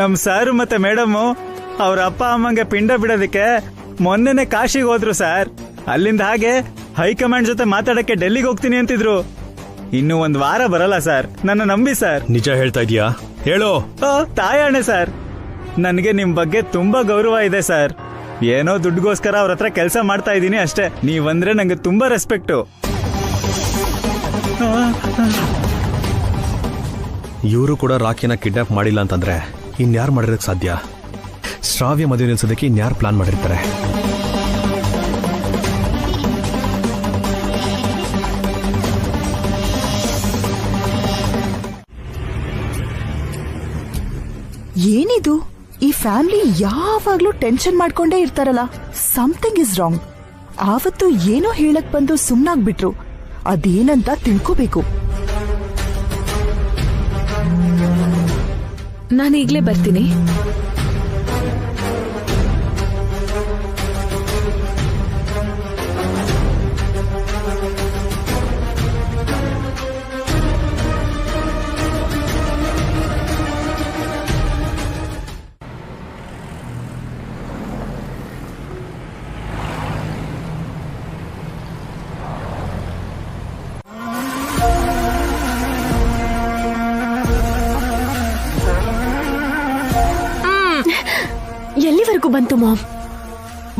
ನಮ್ ಸಾರು ಮತ್ತೆ ಮೇಡಮು ಅವ್ರ ಅಪ್ಪ ಅಮ್ಮಂಗೆ ಪಿಂಡ ಬಿಡೋದಕ್ಕೆ ಮೊನ್ನೆನೆ ಕಾಶಿಗೆ ಹೋದ್ರು ಸರ್. ಅಲ್ಲಿಂದ ಹಾಗೆ ಹೈಕಮಾಂಡ್ ಜೊತೆ ಮಾತಾಡಕ್ಕೆ ಡೆಲ್ಲಿಗೆ ಹೋಗ್ತೀನಿ ಅಂತಿದ್ರು. ಇನ್ನು 1 ವಾರ ಬರಲ್ಲ ಸರ್, ನನ್ನ ನಂಬಿ ಸರ್. ನಿಜ ಹೇಳ್ತಾ ಇದೀಯಾ? ಹೇಳು. ತಾಯಣ್ಣೆ ಸರ್, ನನಗೆ ನಿಮ್ ಬಗ್ಗೆ ತುಂಬಾ ಗೌರವ ಇದೆ ಸರ್. ಏನೋ ದುಡ್ಡುಗೋಸ್ಕರ ಅವ್ರ ಹತ್ರ ಕೆಲಸ ಮಾಡ್ತಾ ಇದ್ದೀನಿ ಅಷ್ಟೇ. ನೀವಂದ್ರೆ ನಂಗೆ ತುಂಬಾ ರೆಸ್ಪೆಕ್ಟು. ಇವರು ಕೂಡ ರಾಕಿನ ಕಿಡ್ನಾಪ್ ಮಾಡಿಲ್ಲ ಅಂತಂದ್ರೆ ಇನ್ಯಾರು ಮಾಡಿರೋಕ್ ಸಾಧ್ಯ? ಶ್ರಾವ್ಯ ಮದುವೆ ನಿಲ್ಸೋದಕ್ಕೆ ಇನ್ಯಾರು ಪ್ಲಾನ್ ಮಾಡಿರ್ತಾರೆ? ಏನಿದು, ಈ ಫ್ಯಾಮಿಲಿ ಯಾವಾಗ್ಲೂ ಟೆನ್ಷನ್ ಮಾಡ್ಕೊಂಡೇ ಇರ್ತಾರಲ್ಲ. Something is wrong. ಆವತ್ತು ಏನೋ ಹೇಳಕ್ ಬಂದು ಸುಮ್ನಾಗ್ಬಿಟ್ರು. ಅದೇನಂತ ತಿಳ್ಕೋಬೇಕು. ನಾನೀಗ್ಲೇ ಬರ್ತೀನಿ. ಎಲ್ಲಿವರೆಗೂ ಬಂತು ಮಾಮ್?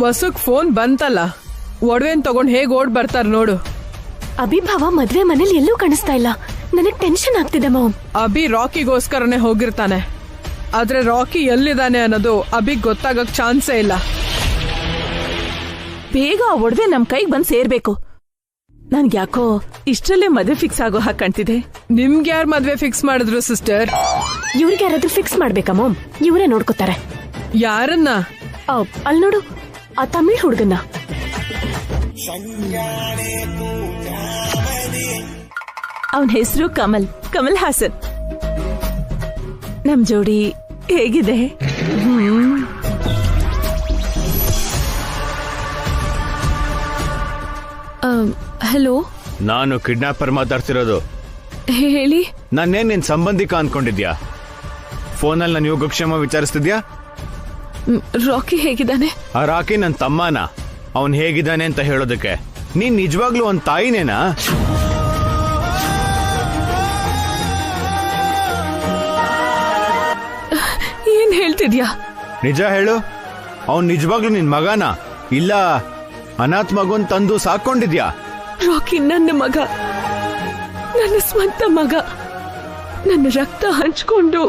ವಸುಗ್ ಫೋನ್ ಬಂತಲ್ಲ, ಒಡವೆನ್ ತಗೊಂಡ್ ಹೇಗ್ ಓಡ್ ಬರ್ತಾರ ನೋಡು. ಅಭಿಭಾವ ಮದ್ವೆ ಮನೇಲಿ ಎಲ್ಲೂ ಕಾಣಿಸ್ತಾ ಇಲ್ಲ. ನನಗ್ ಟೆನ್ಷನ್ ಆಗ್ತಿದೆ ಮಾಮ್. ಅಭಿ ರಾಕಿಗೋಸ್ಕರನೇ ಹೋಗಿರ್ತಾನೆ. ಆದ್ರೆ ರಾಕಿ ಎಲ್ಲಿದ್ದಾನೆ ಅನ್ನೋದು ಅಭಿಗ್ ಗೊತ್ತಾಗಕ್ ಚಾನ್ಸೇ ಇಲ್ಲ. ಬೇಗ ಆ ಒಡವೆ ನಮ್ ಕೈಗೆ ಬಂದ್ ಸೇರ್ಬೇಕು. ನನ್ಗೆ ಯಾಕೋ ಇಷ್ಟರಲ್ಲೇ ಮದ್ವೆ ಫಿಕ್ಸ್ ಆಗೋ ಹಾಗೆ ಕಾಣ್ತಿದೆ. ನಿಮ್ಗೆ ಯಾರು ಮದ್ವೆ ಫಿಕ್ಸ್ ಮಾಡಿದ್ರು ಸಿಸ್ಟರ್? ಇವ್ರಿಗೆ ಯಾರಾದ್ರೂ ಫಿಕ್ಸ್ ಮಾಡ್ಬೇಕಾ ಮಾಮ್? ಇವರೇ ನೋಡ್ಕೋತಾರೆ. ಯಾರನ್ನ? ಅಲ್ಲಿ ನೋಡು, ಆ ತಮಿಳ್ ಹುಡುಗನ್ನ. ಅವನ ಹೆಸರು ಕಮಲ್ ಹಾಸನ್. ನಮ್ ಜೋಡಿ ಹೇಗಿದೆ? ಹಲೋ, ನಾನು ಕಿಡ್ನಾಪರ್ ಮಾತಾಡ್ತಿರೋದು. ಹೇಳಿ. ನಾನೇನ್ ನಿನ್ ಸಂಬಂಧಿಕ ಅನ್ಕೊಂಡಿದ್ಯಾ? ಫೋನಲ್ಲಿ ನಾನು ಯೋಗಕ್ಷೇಮ ವಿಚಾರಿಸ್ತಿದ್ಯಾ? ರಾಕಿ ಹೇಗಿದ್ದಾನೆ? ಆ ರಾಕಿ ನನ್ ತಮ್ಮನ. ಅವನ್ ಹೇಗಿದ್ದಾನೆ ಅಂತ ಹೇಳೋದಕ್ಕೆ ನೀನ್ ನಿಜವಾಗ್ಲೂ ಒಂದ್ ತಾಯಿನೇನಾ? ಏನ್ ಹೇಳ್ತಿದ್ಯಾ? ನಿಜ ಹೇಳು, ಅವನ್ ನಿಜವಾಗ್ಲೂ ನಿನ್ ಮಗನ ಇಲ್ಲ ಅನಾಥ ಮಗುನ್ ತಂದು ಸಾಕೊಂಡಿದ್ಯಾ? ರಾಕಿ ನನ್ನ ಮಗ, ನನ್ನ ಸ್ವಂತ ಮಗ. ನನ್ನ ರಕ್ತ ಹಂಚ್ಕೊಂಡು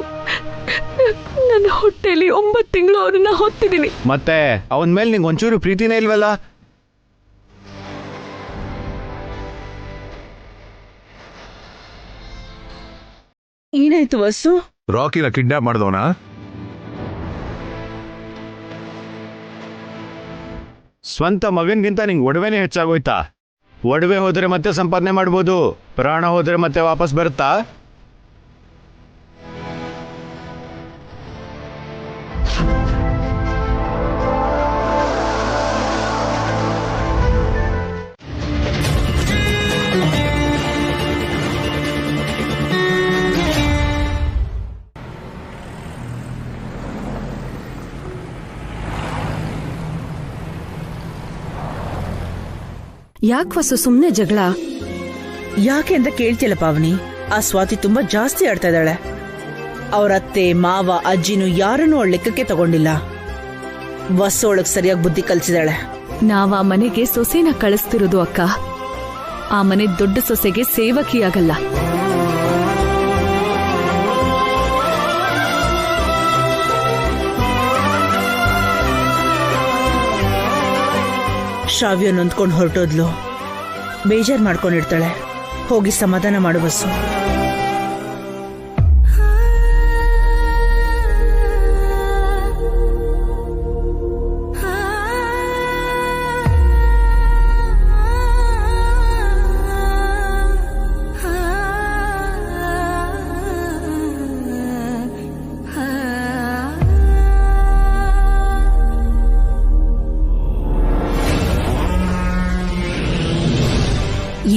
ನನ್ನ ಹೊಟ್ಟೆಲಿ 9 ತಿಂಗಳು ಅವ್ರನ್ನ ಹೊತ್ತಿದ್ದೀನಿ. ಮತ್ತೆ ಅವನ್ ಮೇಲೆ ನಿಂಗೆ ಒಂಚೂರು ಪ್ರೀತಿನೇ ಇಲ್ವಲ್ಲ? ಏನಾಯ್ತು ವಸ್ಸು? ರಾಕಿನ ಕಿಡ್ನಾಪ್ ಮಾಡಿದವನಾ? ಸ್ವಂತ ಮಗನ್ಗಿಂತ ನಿಂಗೆ ಒಡವೆನೇ ಹೆಚ್ಚಾಗೋಯ್ತಾ? ಒಡವೆ ಹೋದ್ರೆ ಮತ್ತೆ ಸಂಪಾದನೆ ಮಾಡ್ಬೋದು, ಪ್ರಾಣ ಹೋದ್ರೆ ಮತ್ತೆ ವಾಪಸ್ ಬರುತ್ತಾ? ಯಾಕೆ ವಸು ಸುಮ್ನೆ ಜಗಳ? ಯಾಕೆ ಅಂತ ಕೇಳ್ತಿಲ್ಲ ಪಾವನಿ. ಆ ಸ್ವಾತಿ ತುಂಬಾ ಜಾಸ್ತಿ ಆಡ್ತಾ ಇದ್ದಾಳೆ. ಅವ್ರ ಅತ್ತೆ ಮಾವ ಅಜ್ಜಿನೂ ಯಾರನ್ನೂ ಅವಳ ಲೆಕ್ಕಕ್ಕೆ ತಗೊಂಡಿಲ್ಲ. ವಸ್ಸು ಒಳಗ್ ಸರಿಯಾಗಿ ಬುದ್ಧಿ ಕಲ್ಸಿದಾಳೆ. ನಾವ್ ಆ ಮನೆಗೆ ಸೊಸೆನ ಕಳಿಸ್ತಿರೋದು ಅಕ್ಕ. ಆ ಮನೆ ದೊಡ್ಡ ಸೊಸೆಗೆ ಸೇವಕಿಯಾಗಲ್ಲ. ಶ್ರಾವ್ಯ ನೊಂದ್ಕೊಂಡು ಹೊರಟೋದ್ಲು. ಬೇಜಾರ್ ಮಾಡ್ಕೊಂಡಿರ್ತಾಳೆ. ಹೋಗಿ ಸಮಾಧಾನ ಮಾಡು ಬಸ್ಸು.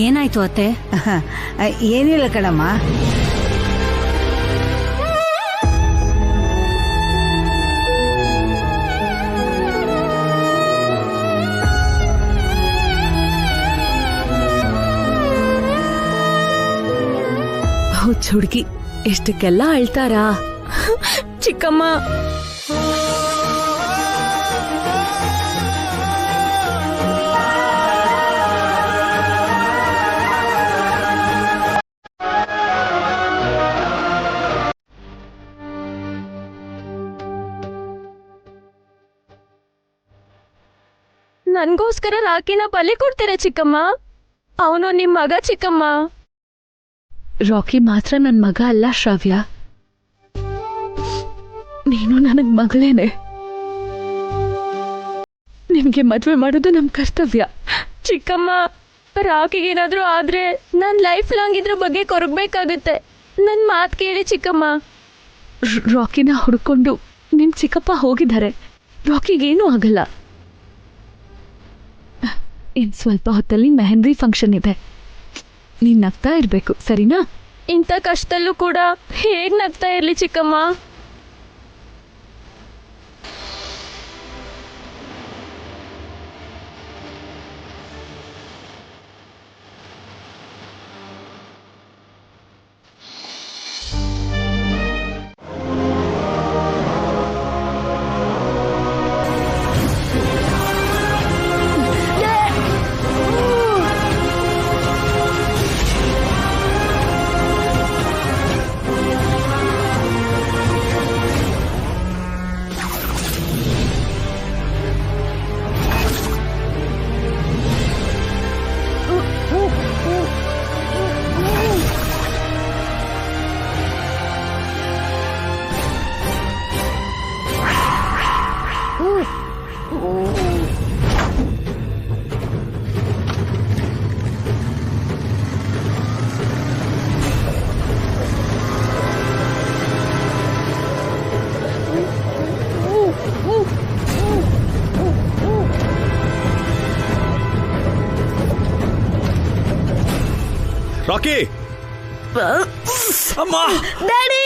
ಏನಾಯ್ತು ಅತ್ತೆ? ಏನಿಲ್ಲ ಕಣಮ್ಮ. ಹುಡುಗಿ ಎಷ್ಟಕ್ಕೆಲ್ಲ ಅಳ್ತಾರಾ? ಚಿಕ್ಕಮ್ಮ, ನನ್ಗೋಸ್ಕರ ರಾಕಿನ ಬಲಿ ಕೊಡ್ತೀರಾ ಚಿಕ್ಕಮ್ಮ? ಅವನು ನಿಮ್ ಮಗ ಚಿಕ್ಕಮ್ಮ. ರಾಕಿ ಮಾತ್ರ ನನ್ ಮಗ ಅಲ್ಲ ಶ್ರಾವ್ಯ, ನೀನು ನನಗ್ ಮಗಳೇನೆ. ನಿಮ್ಗೆ ಮದ್ವೆ ಮಾಡೋದು ನಮ್ ಕರ್ತವ್ಯ. ಚಿಕ್ಕಮ್ಮ, ರಾಕಿಗೇನಾದ್ರೂ ಆದ್ರೆ ನಾನ್ ಲೈಫ್ ಲಾಂಗ್ ಇದ್ರ ಬಗ್ಗೆ ಕೊರಗಬೇಕಾಗುತ್ತೆ. ನನ್ ಮಾತ್ ಕೇಳಿ ಚಿಕ್ಕಮ್ಮ. ರಾಕಿನ ಹುಡ್ಕೊಂಡು ನಿಮ್ ಚಿಕ್ಕಪ್ಪ ಹೋಗಿದ್ದಾರೆ. ರಾಕಿಗೇನೂ ಆಗಲ್ಲ. ಇನ್ ಸ್ವಲ್ಪ ಹೊತ್ತಲ್ಲಿ ಮೆಹಂದಿ ಫಂಕ್ಷನ್ ಇದೆ. ನೀನ್ ನಗ್ತಾ ಇರ್ಬೇಕು, ಸರಿನಾ? ಇಂಥ ಕಷ್ಟದಲ್ಲೂ ಕೂಡ ಹೇಗ್ ನಗ್ತಾ ಇರ್ಲಿ ಚಿಕ್ಕಮ್ಮ? ರಾಕಿ ಅಮ್ಮ ಡ್ಯಾಡಿ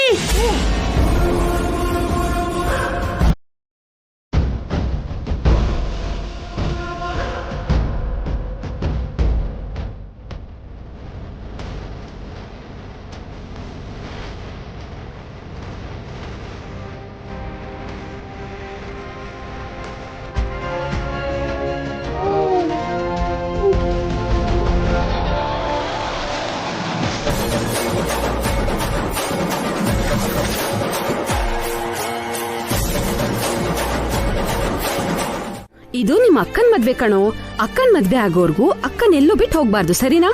ಇದು ನಿಮ್ಮ ಅಕ್ಕನ್ ಮದ್ವೆ ಕಣೋ. ಅಕ್ಕನ್ ಮದ್ವೆ ಆಗೋರ್ಗೂ ಅಕ್ಕನ್ ಎಲ್ಲೂ ಬಿಟ್ಟು ಹೋಗ್ಬಾರ್ದು, ಸರಿನಾ?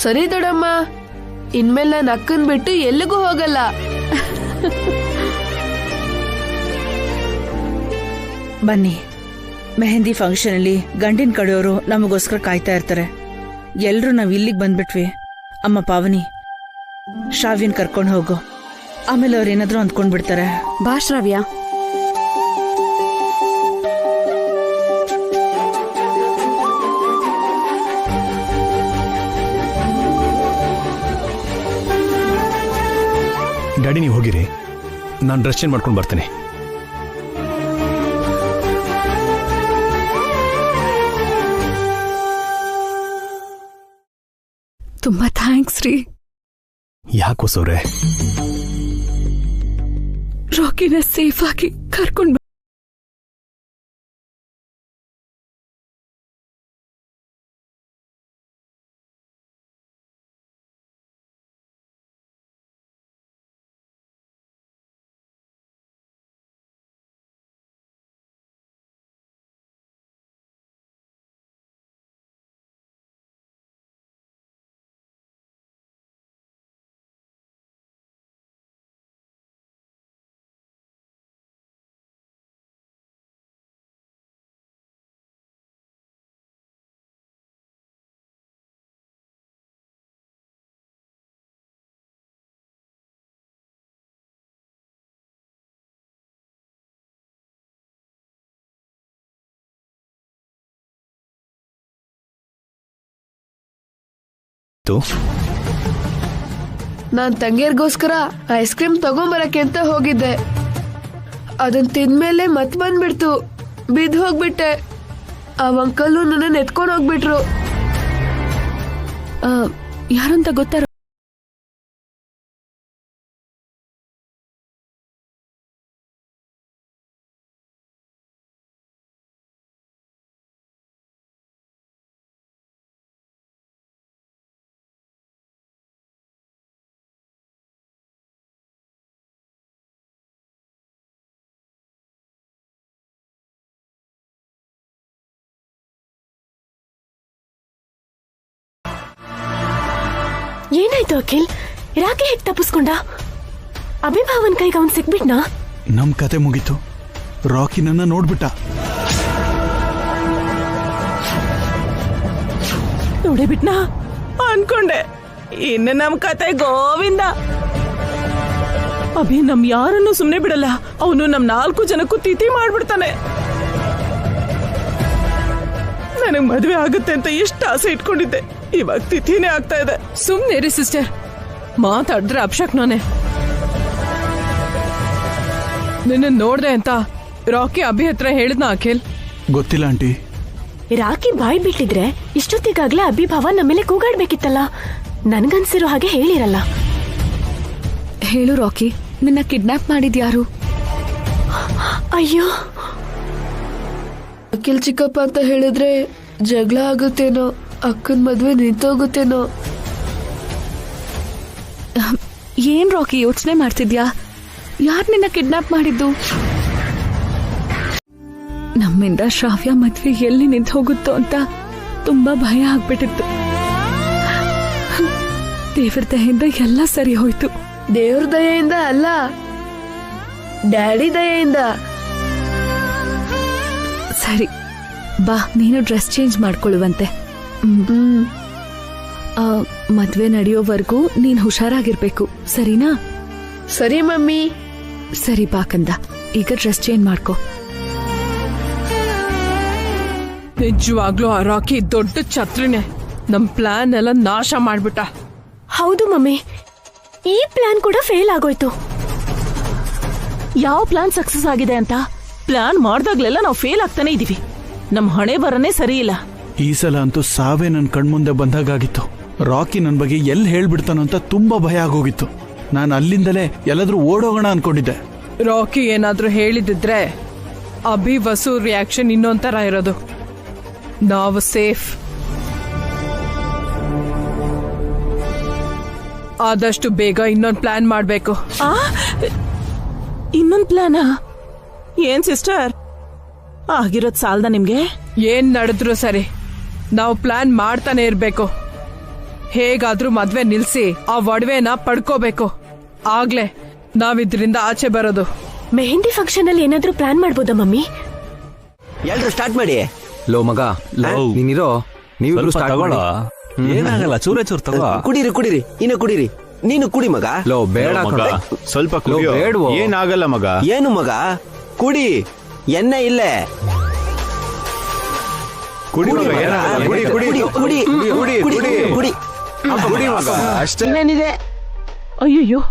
ಸರಿ ದೊಡಮ್ಮ, ಇನ್ಮೇಲೆ ನಾನು ಅಕ್ಕನ್ ಬಿಟ್ಟು ಎಲ್ಲಿಗೂ ಹೋಗಲ್ಲ. ಬನ್ನಿ, ಮೆಹಂದಿ ಫಂಕ್ಷನ್ ಅಲ್ಲಿ ಗಂಡಿನ ಕಡೆಯವರು ನಮಗೋಸ್ಕರ ಕಾಯ್ತಾ ಇರ್ತಾರೆ. ಎಲ್ರೂ ನಾವ್ ಇಲ್ಲಿಗೆ ಬಂದ್ಬಿಟ್ವಿ. ಅಮ್ಮ ಪಾವನಿ, ಶ್ರಾವ್ಯನ್ ಕರ್ಕೊಂಡು ಹೋಗು, ಆಮೇಲೆ ಅವ್ರೇನಾದ್ರೂ ಅಂದ್ಕೊಂಡ್ಬಿಡ್ತಾರೆ. ಬಾ ಶ್ರಾವ್ಯ. ಡ್ಯಾಡಿ ನೀವು ಹೋಗಿರಿ, ನಾನು ಡ್ರೆಸ್ ಚೇಂಜ್ ಮಾಡ್ಕೊಂಡು ಬರ್ತೇನೆ. ತುಂಬಾ ಥ್ಯಾಂಕ್ಸ್ ರೀ. ಯಾಕೋ ಸೌರೆ? ರಾಕಿನ ಸೇಫ್ ಆಗಿ ಕರ್ಕೊಂಡು ನಾನ್ ತಂಗಿಯರ್ಗೋಸ್ಕರ ಐಸ್ ಕ್ರೀಮ್ ತಗೊಂಬರಕ್ಕೆ ಅಂತ ಹೋಗಿದ್ದೆ. ಅದನ್ ತಿಂದ್ಮೇಲೆ ಮತ್ ಬಂದ್ಬಿಡ್ತು, ಬಿದ್ದು ಹೋಗ್ಬಿಟ್ಟೆ. ಆ ಅಂಕಲ್ ನನ್ನ ಎತ್ಕೊಂಡು ಹೋಗ್ಬಿಟ್ರು. ಯಾರಂತ ಗೊತ್ತಾರ? ಏನಾಯ್ತು ಅಖಿಲ್? ರಾಕಿ ಹೇಗ್ ತಪ್ಪಿಸ್ಕೊಂಡ? ಅಭಿಭಾವನ್ ಕೈಗೆ ಅವನ್ ಸಿಕ್ಬಿಟ್ನಾ? ನಮ್ ಕತೆ ಮುಗೀತು. ರಾಕಿ ನನ್ನ ನೋಡ್ಬಿಟ್ಟ. ನೋಡಿಬಿಟ್ನಾ ಅನ್ಕೊಂಡೆ. ಇನ್ನು ನಮ್ ಕತೆ ಗೋವಿಂದ. ಅಭಿ ನಮ್ ಯಾರನ್ನು ಸುಮ್ನೆ ಬಿಡಲ್ಲ. ಅವನು ನಮ್ 4 ಜನಕ್ಕೂ ತಿಥಿ ಮಾಡ್ಬಿಡ್ತಾನೆ. ನನಗ್ ಮದ್ವೆ ಆಗುತ್ತೆ ಅಂತ ಎಷ್ಟು ಆಸೆ ಇಟ್ಕೊಂಡಿದ್ದೆ, ಇವಾಗ ತಿಥಿನೇ ಆಗ್ತಾ ಇದೆ. ಸುಮ್ನೆ ರೀ ಸಿಸ್ಟರ್, ಮಾತಾಡಿದ್ರೆ ಅಪಶಕ್ನಾನೆ. ನಿನ್ನ ನೋಡ್ದೆ ಅಂತ ರಾಕಿ ಅಭಿ ಹತ್ರ ಹೇಳಿದ್ನ ಅಖಿಲ್? ಗೊತ್ತಿಲ್ಲ ಆಂಟಿ. ರಾಕಿ ಬಾಯ್ ಬಿಟ್ಟಿದ್ರೆ ಇಷ್ಟೊತ್ತಿಗಾಗ್ಲೇ ಅಭಿಭಾವ ನಮ್ಮೇಲೆ ಕೂಗಾಡ್ಬೇಕಿತ್ತಲ್ಲ. ನನ್ಗನ್ಸಿರೋ ಹಾಗೆ ಹೇಳಿರಲ್ಲ. ಹೇಳು ರಾಕಿ, ನಿನ್ನ ಕಿಡ್ನಾಪ್ ಮಾಡಿದ್ಯಾರು? ಅಯ್ಯೋ, ಅಖಿಲ್ ಚಿಕ್ಕಪ್ಪ ಅಂತ ಹೇಳಿದ್ರೆ ಜಗಳ ಆಗುತ್ತೇನೋ, ಅಕ್ಕನ ಮದ್ವೆ ನಿಂತೋಗುತ್ತೇನೋ. ಏನ್ ರಾಕಿ ಯೋಚನೆ ಮಾಡ್ತಿದ್ಯಾ? ಯಾರ್ ನಿನ್ನ ಕಿಡ್ನಾಪ್ ಮಾಡಿದ್ದು? ನಮ್ಮಿಂದ ಶ್ರಾವ್ಯ ಮದ್ವೆ ಎಲ್ಲಿ ನಿಂತು ಹೋಗುತ್ತೋ ಅಂತ ತುಂಬಾ ಭಯ ಆಗ್ಬಿಟ್ಟಿತ್ತು. ದೇವ್ರ ದಯೆಯಿಂದ ಎಲ್ಲ ಸರಿ ಹೋಯ್ತು. ದೇವ್ರ ದಯೆಯಿಂದ ಅಲ್ಲ, ಡ್ಯಾಡಿ ದಯೆಯಿಂದ. ಸರಿ ಬಾ, ನೀನು ಡ್ರೆಸ್ ಚೇಂಜ್ ಮಾಡ್ಕೊಳ್ಳುವಂತೆ. ಮದ್ವೆ ನಡೆಯೋವರೆಗೂ ನೀನ್ ಹುಷಾರಾಗಿರ್ಬೇಕು, ಸರಿನಾ? ಸರಿ ಮಮ್ಮಿ. ಸರಿ ಬಾ ಕಂದ, ಈಗ ಡ್ರೆಸ್ ಚೇಂಜ್ ಮಾಡ್ಕೋ. ನಿಜವಾಗ್ಲೂ ಆ ರಾಕಿ ದೊಡ್ಡ ಛತ್ರಿನೇ. ನಮ್ ಪ್ಲಾನ್ ಎಲ್ಲ ನಾಶ ಮಾಡ್ಬಿಟ್ಟ. ಹೌದು ಮಮ್ಮಿ, ಈ ಪ್ಲಾನ್ ಕೂಡ ಫೇಲ್ ಆಗೋಯ್ತು. ಯಾವ ಪ್ಲಾನ್ ಸಕ್ಸಸ್ ಆಗಿದೆ ಅಂತ? ಪ್ಲಾನ್ ಮಾಡ್ದಾಗ್ಲೆಲ್ಲ ನಾವು ಫೇಲ್ ಆಗ್ತಾನೆ ಇದೀವಿ. ನಮ್ ಹಣೆ ಬರನೇ ಸರಿ ಇಲ್ಲ. ಈ ಸಲ ಅಂತೂ ಸಾವೇ ನನ್ನ ಕಣ್ಮುಂದೆ ಬಂದಾಗಿತ್ತು. ರಾಕಿ ನನ್ನ ಬಗ್ಗೆ ಎಲ್ಲಿ ಹೇಳ್ಬಿಡ್ತಾನೋ ಅಂತ ತುಂಬಾ ಭಯ ಆಗೋಗಿತ್ತು. ನಾನು ಅಲ್ಲಿಂದಲೇ ಎಲ್ಲಾದ್ರೂ ಓಡೋಗೋಣ ಅನ್ಕೊಂಡಿದ್ದೆ. ರಾಕಿ ಏನಾದ್ರೂ ಹೇಳಿದಿದ್ರೆ ಅಭಿ ವಸು ರಿಯಾಕ್ಷನ್ ಇನ್ನೊಂಥರ ಇರೋದು. ನಾವು ಸೇಫ್. ಆದಷ್ಟು ಬೇಗ ಇನ್ನೊಂದು ಪ್ಲಾನ್ ಮಾಡ್ಬೇಕು. ಇನ್ನೊಂದ್ ಪ್ಲಾನಾ? ಏನ್ ಸಿಸ್ಟರ್, ಆಗಿರೋದ್ ಸಾಲ್ದ ನಿಮ್ಗೆ? ಏನ್ ನಡೆದ್ರು ಸರಿ, ನಾವು ಪ್ಲಾನ್ ಮಾಡ್ತಾನೆ ಇರ್ಬೇಕು. ಹೇಗಾದ್ರೂ ಮದ್ವೆ ನಿಲ್ಸಿ ಆ ಒಡವೆನ ಪಡ್ಕೋಬೇಕು. ಆಗ್ಲೇ ನಾವಿದ್ರಿಂದ ಆಚೆ ಬರೋದು. ಮೆಹಂದಿ ಫಂಕ್ಷನ್ ಅಲ್ಲಿ ಏನಾದ್ರೂ ಪ್ಲಾನ್ ಮಾಡ್ಬೋದಾ ಮಮ್ಮಿ? ಎಲ್ರು ಸ್ಟಾರ್ಟ್ ಮಾಡಿ. ಲೋ ಮಗ, ನೀನಿರೋ, ನೀವಿಬ್ರು ಸ್ಟಾರ್ಟ್ ಮಾಡಿ. ಏನಾಗಲ್ಲ, ಚೂರೇ ಚೂರ್ ತಗೋ. ಕುಡೀರಿ, ಇನ್ನು ಕುಡೀರಿ. ನೀನು ಕುಡಿ ಮಗ. ಲೋ ಬೇಡ, ಸ್ವಲ್ಪ ಬೇಡವೋ? ಏನಾಗಲ್ಲ ಮಗ. ಏನು ಮಗ, ಕುಡಿ, ಎಣ್ಣೆ ಇಲ್ಲೇ. ಕುಡಿ ಮಗ, ಕುಡಿ ಕುಡಿ ಕುಡಿ ಕುಡಿ ಕುಡಿ ಕುಡಿ ಮಗ, ಅಷ್ಟೇನಿದೆ. ಅಯ್ಯಯ್ಯೋ,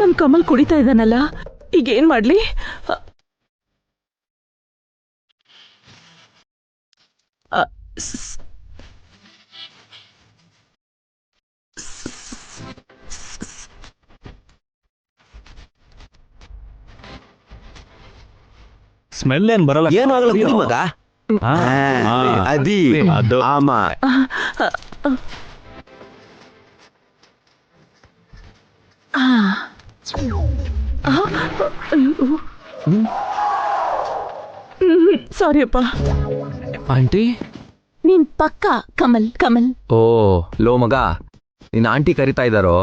ನನ್ ಕಮಲ್ ಕುಡಿತಾ ಇದ್ದಾನಲ್ಲ, ಈಗ ಏನ್ ಮಾಡ್ಲಿ? ಸ್ಮೆಲ್ ಏನ್ ಬರಲ್ಲ. ಏನು ಆಗಲ್ಲ, ಕುಡಿ ಮಗ. ಅದಿ ಅದು ಆಮ. ಸಾರಿ ಅಪ್ಪ. ಆಂಟಿ, ನೀನ್ ಪಕ್ಕ ಕಮಲ್. ಓ ಲೋ ಮಗ, ನಿನ್ನ ಆಂಟಿ ಕರಿತಾ ಇದ್ದಾರೋ?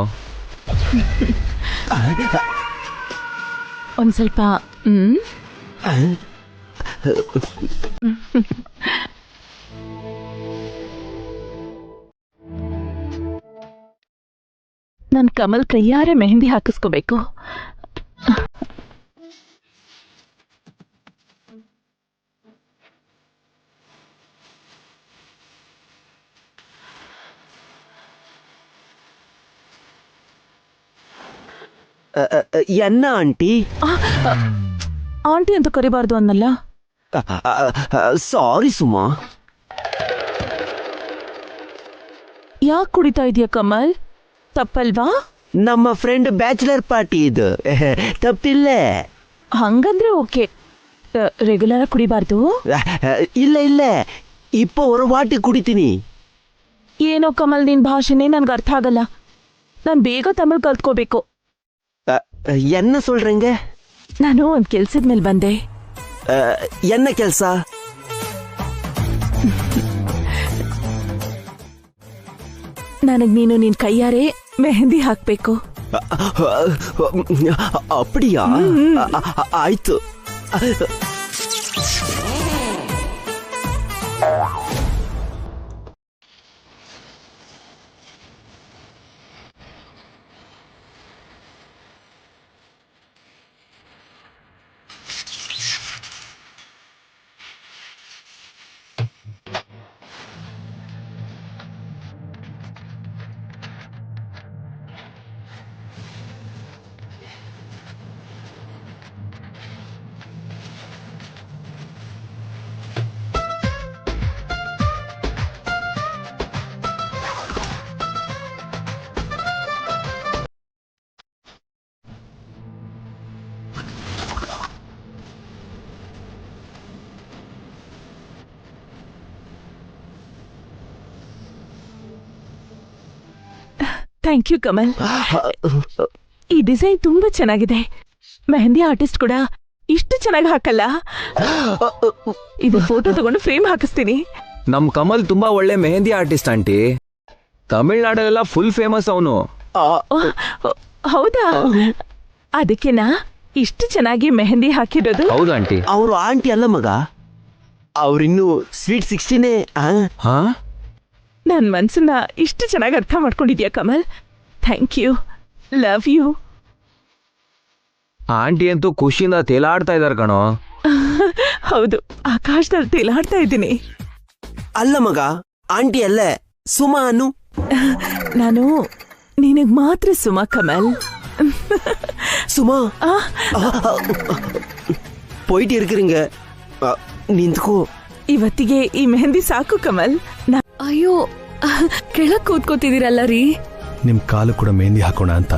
ಒಂದ್ ಸ್ವಲ್ಪ ನನ್ ಕಮಲ್ ಕೈಯಾರೆ ಮೆಹಂದಿ ಹಾಕಿಸ್ಕೋಬೇಕು. ಎನ್ನ ಆಂಟಿ? ಆಂಟಿ ಅಂತ ಕರಿಬಾರ್ದು ಅನ್ನಲ್ಲ. ಸಾರಿ ಸುಮಾ. ಯಾಕೆ ಕುಡಿತಾ ಇದೀಯ ಕಮಲ್? ತಪ್ಪಲ್ವಾ? ನಮ್ಮ ಫ್ರೆಂಡ್ ಬ್ಯಾಚುಲರ್ ಪಾರ್ಟಿ ಇದು, ತಪ್ಪಿಲ್ಲೇ. ಹಂಗಂದ್ರೆ ಓಕೆ. ರೆಗ್ಯುಲರ್ ಕುಡಿಬಾರ್ದು? ಇಲ್ಲ, ಇಪ್ಪ ஒரு வாட்டி ಕುಡಿತೀನಿ. ಏನೋ ಕಮಲ್, ನಿನ್ ಭಾಷೆನೇ ನನ್ಗೆ ಅರ್ಥ ಆಗಲ್ಲ. ನಾನ್ ಬೇಗ ತಮಿಳ್ ಕಲ್ತ್ಕೋಬೇಕು. ಎನ್ನ சொல்றீங்க? ನಾನು ಒಂದ್ ಕೆಲ್ಸದ ಮೇಲೆ ಬಂದೆ. ಎನ್ನ ಕೆಲ್ಸ? ನನಗ್ ನೀನು ನಿನ್ ಕೈಯಾರೆ ಮೆಹಂದಿ ಹಾಕ್ಬೇಕು. ಅಪ್ಪಡಿಯಾ? ಆಯ್ತು. Thank you Kamal. ಈ ಡಿಸೈನ್ ತುಂಬಾ ಚೆನ್ನಾಗಿದೆ. ಮೆಹಂದಿ ಆರ್ಟಿಸ್ಟ್ ಕೂಡ ಇಷ್ಟು ಚೆನ್ನಾಗಿ ಹಾಕಲ್ಲ. ಇದು ಫೋಟೋ ತಗೊಂಡು ಫ್ರೇಮ್ ಹಾಕಿಸ್ತೀನಿ. ನಮ್ ಕಮಲ್ ತುಂಬಾ ಒಳ್ಳೆ ಮೆಹಂದಿ ಆರ್ಟಿಸ್ಟ್ ಆಂಟಿ. ತಮಿಳ್ನಾಡಲ್ಲೆಲ್ಲ ಫುಲ್ ಫೇಮಸ್ ಅವನು. ಹೌದಾ? ಅದಕ್ಕೆನಾ ಇಷ್ಟು ಚೆನ್ನಾಗಿ ಮೆಹಂದಿ ಹಾಕಿರೋದು? ಹೌದು ಆಂಟಿ. ಅವರು ಆಂಟಿ ಅಲ್ಲ ಮಗ, ಅವ್ರಿನ್ನು ಸ್ವೀಟ್ 16ನೇ. ನನ್ ಮನ್ಸನ್ನ ಇಷ್ಟು ಚೆನ್ನಾಗಿ ಅರ್ಥ ಮಾಡ್ಕೊಂಡಿದ್ಯಾ Kamal. Thank you, love you. Aunty ಅಂತೂ ಖುಷಿಯಿಂದ ತೇಲಾಡ್ತಾ ಇದಾರೆ ಕಣೋ. ಹೌದು, ಆಕಾಶದಲ್ಲಿ ತೇಲಾಡ್ತಾ ಇದ್ದೀನಿ. ಅಲ್ಲ ಮಗ, ಆಂಟಿ ಅಲ್ಲೇ, ಸುಮಾ ಅನ್ನು. ನಾನು ನಿನಗ್ ಮಾತ್ರ ಸುಮಾ ಕಮಲ್. சும்மா போயிட்டு இருக்கிறீங்க, ನಿಂತ್ಕೋ. ಇವತ್ತಿಗೆ ಈ ಮೆಹಂದಿ ಸಾಕು ಕಮಲ್. ಅಯ್ಯೋ, ಕೆಳಗ್ ಕೂತ್ಕೋತಿದ್ದೀರಲ್ಲ ರೀ. ನಿಮ್ ಕಾಲು ಕೂಡ ಮೆಹಂದಿ ಹಾಕೋಣ ಅಂತ.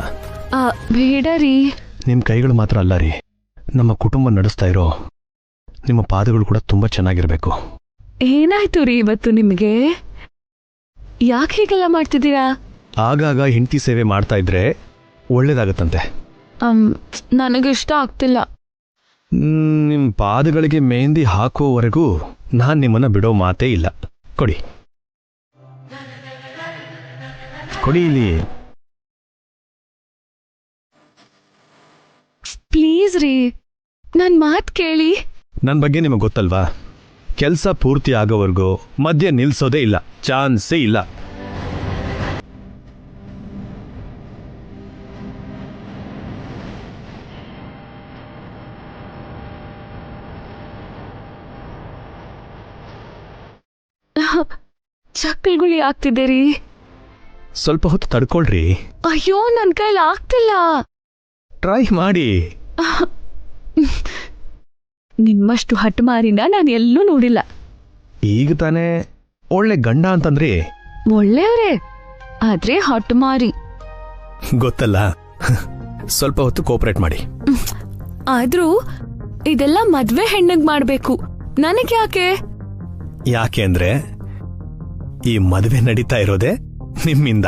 ಬೇಡ ರೀ. ನಿಮ್ ಕೈಗಳು ಮಾತ್ರ ಅಲ್ಲ ರೀ, ನಮ್ಮ ಕುಟುಂಬ ನಡೆಸ್ತಾ ಇರೋ ನಿಮ್ಮ ಪಾದಗಳು ಕೂಡ ತುಂಬಾ ಚೆನ್ನಾಗಿರ್ಬೇಕು. ಏನಾಯ್ತು ರೀ ಇವತ್ತು ನಿಮಗೆ? ಯಾಕೆ ಹೀಗೆಲ್ಲ ಮಾಡ್ತಿದ್ದೀರಾ? ಆಗಾಗ ಹೆಂಡತಿ ಸೇವೆ ಮಾಡ್ತಾ ಇದ್ರೆ ಒಳ್ಳೇದಾಗತ್ತಂತೆ. ನನಗಿಷ್ಟ ಆಗ್ತಿಲ್ಲ. ನಿಮ್ ಪಾದಗಳಿಗೆ ಮೆಹಂದಿ ಹಾಕೋವರೆಗೂ ನಾನ್ ನಿಮ್ಮನ್ನ ಬಿಡೋ ಮಾತೇ ಇಲ್ಲ. ಕೊಡಿ ಕೊಡಿ ಇಲ್ಲಿ. ಪ್ಲೀಸ್ ರೀ, ನನ್ ಮಾತ್ ಕೇಳಿ. ನನ್ ಬಗ್ಗೆ ನಿಮಗೆ ಗೊತ್ತಲ್ವಾ, ಕೆಲಸ ಪೂರ್ತಿ ಆಗೋವರೆಗೂ ಮಧ್ಯೆ ನಿಲ್ಸೋದೇ ಇಲ್ಲ, ಚಾನ್ಸೇ ಇಲ್ಲ. ಚಕ್ಕಲ್ಗುಳಿ ಆಗ್ತಿದ್ದೀರಿ. ಸ್ವಲ್ಪ ಹೊತ್ತು ತಡ್ಕೊಳ್ರಿ. ಅಯ್ಯೋ, ನನ್ ಕೈಲಿ ಆಗ್ತಿಲ್ಲ. ಟ್ರೈ ಮಾಡಿ. ನಿಮ್ಮಷ್ಟು ಹಠಮಾರಿನ ನಾನು ಎಲ್ಲೂ ನೋಡಿಲ್ಲ. ಈಗ ತಾನೇ ಒಳ್ಳೆ ಗಂಡ ಅಂತಂದ್ರಿ. ಒಳ್ಳೆಯವ್ರೆ, ಆದ್ರೆ ಹಠಮಾರಿ. ಗೊತ್ತಲ್ಲ, ಸ್ವಲ್ಪ ಹೊತ್ತು ಕೋಪರೇಟ್ ಮಾಡಿ. ಆದ್ರೂ ಇದೆಲ್ಲ ಮದ್ವೆ ಹೆಣ್ಣಗ್ ಮಾಡ್ಬೇಕು, ನನಗ್ ಯಾಕೆ? ಯಾಕೆ ಅಂದ್ರೆ ಈ ಮದುವೆ ನಡೀತಾ ಇರೋದೇ ನಿಮ್ಮಿಂದ.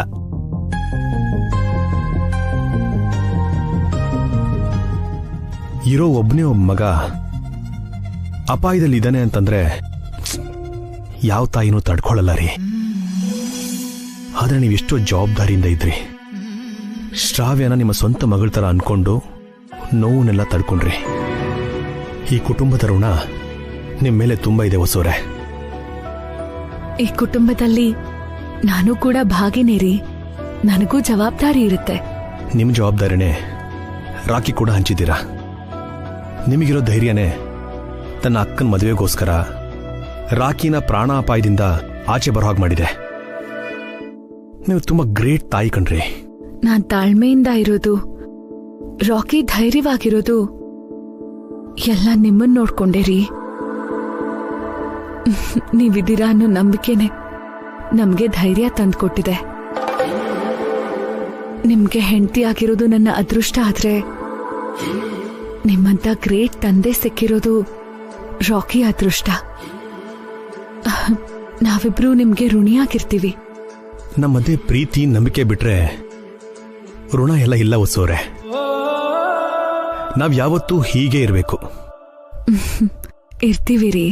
ಇರೋ ಒಬ್ಬನೇ ಒಬ್ಬ ಮಗ ಅಪಾಯದಲ್ಲಿ ಇದ್ದಾನೆ ಅಂತಂದ್ರೆ ಯಾವ ತಾಯಿನೂ ತಡ್ಕೊಳ್ಳಲ್ಲ ರೀ. ಆದ್ರೆ ನೀವೆಷ್ಟೋ ಜವಾಬ್ದಾರಿಯಿಂದ ಇದ್ರಿ. ಶ್ರಾವ್ಯನ ನಿಮ್ಮ ಸ್ವಂತ ಮಗಳ ತರ ಅನ್ಕೊಂಡು ನೋವನ್ನೆಲ್ಲ ತಡ್ಕೊಂಡ್ರಿ. ಈ ಕುಟುಂಬದ ಋಣ ನಿಮ್ಮ ಮೇಲೆ ತುಂಬಾ ಇದೆ ಹೊಸೋರೆ. ಈ ಕುಟುಂಬದಲ್ಲಿ ನಾನು ಕೂಡ ಭಾಗಿನೇ ರೀ. ನನಗೂ ಜವಾಬ್ದಾರಿ ಇರುತ್ತೆ. ನಿಮ್ ಜವಾಬ್ದಾರಿನೇ ರಾಖಿ ಕೂಡ ಹಂಚಿದ್ದೀರಾ. ನಿಮಗಿರೋ ಧೈರ್ಯನೇ ತನ್ನ ಅಕ್ಕನ ಮದುವೆಗೋಸ್ಕರ ರಾಖಿನ ಪ್ರಾಣಾಪಾಯದಿಂದ ಆಚೆ ಬರೋ ಹಾಗೆ ಮಾಡಿದೆ. ನೀವು ತುಂಬಾ ಗ್ರೇಟ್ ತಾಯಿ ಕಣ್ರಿ. ನಾನ್ ತಾಳ್ಮೆಯಿಂದ ಇರೋದು, ರಾಕಿ ಧೈರ್ಯವಾಗಿರೋದು ಎಲ್ಲ ನಿಮ್ಮನ್ನ ನೋಡ್ಕೊಂಡೆ ರೀ. ನೀವಿದ್ದೀರಾ ಅನ್ನೋ ನಂಬಿಕೆನೆ ನಮ್ಗೆ ಧೈರ್ಯ ತಂದ್ಕೊಟ್ಟಿದೆ. ನಿಮ್ಗೆ ಹೆಂಡತಿ ಆಗಿರೋದು ನನ್ನ ಅದೃಷ್ಟ ಆದ್ರೆ, ನಿಮ್ಮಂತ ಗ್ರೇಟ್ ತಂದೆ ಸಿಕ್ಕಿರೋದು ರಾಕಿ ಅದೃಷ್ಟ. ನಾವಿಬ್ರು ನಿಮ್ಗೆ ಋಣಿಯಾಗಿರ್ತೀವಿ. ನಮ್ಮ ಮಧ್ಯೆ ಪ್ರೀತಿ ನಂಬಿಕೆ ಬಿಟ್ರೆ ಋಣ ಎಲ್ಲ ಇಲ್ಲ ಹೊಸೋರೆ. ನಾವ್ ಯಾವತ್ತೂ ಹೀಗೆ ಇರಬೇಕು. ಇರ್ತೀವಿ ರೀ.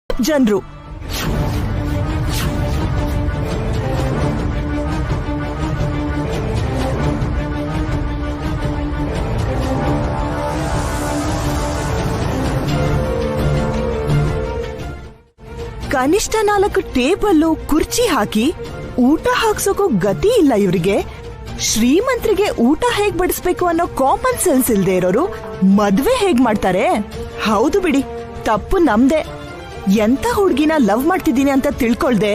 ಜನರು ಕನಿಷ್ಠ 4 ಟೇಬಲ್ಲು ಕುರ್ಚಿ ಹಾಕಿ ಊಟ ಹಾಕ್ಸೋಕೋ ಗತಿ ಇಲ್ಲ ಇವ್ರಿಗೆ. ಶ್ರೀಮಂತರಿಗೆ ಊಟ ಹೇಗ್ ಬಡಿಸ್ಬೇಕು ಅನ್ನೋ ಕಾಮನ್ ಸೆನ್ಸ್ ಇಲ್ದೇ ಇರೋರು ಮದ್ವೆ ಹೇಗ್ ಮಾಡ್ತಾರೆ? ಹೌದು ಬಿಡಿ, ತಪ್ಪು ನಮ್ದೆ. ಎಂತ ಹುಡ್ಗಿನ ಲವ್ ಮಾಡ್ತಿದ್ದೀನಿ ಅಂತ ತಿಳ್ಕೊಳ್ದೆ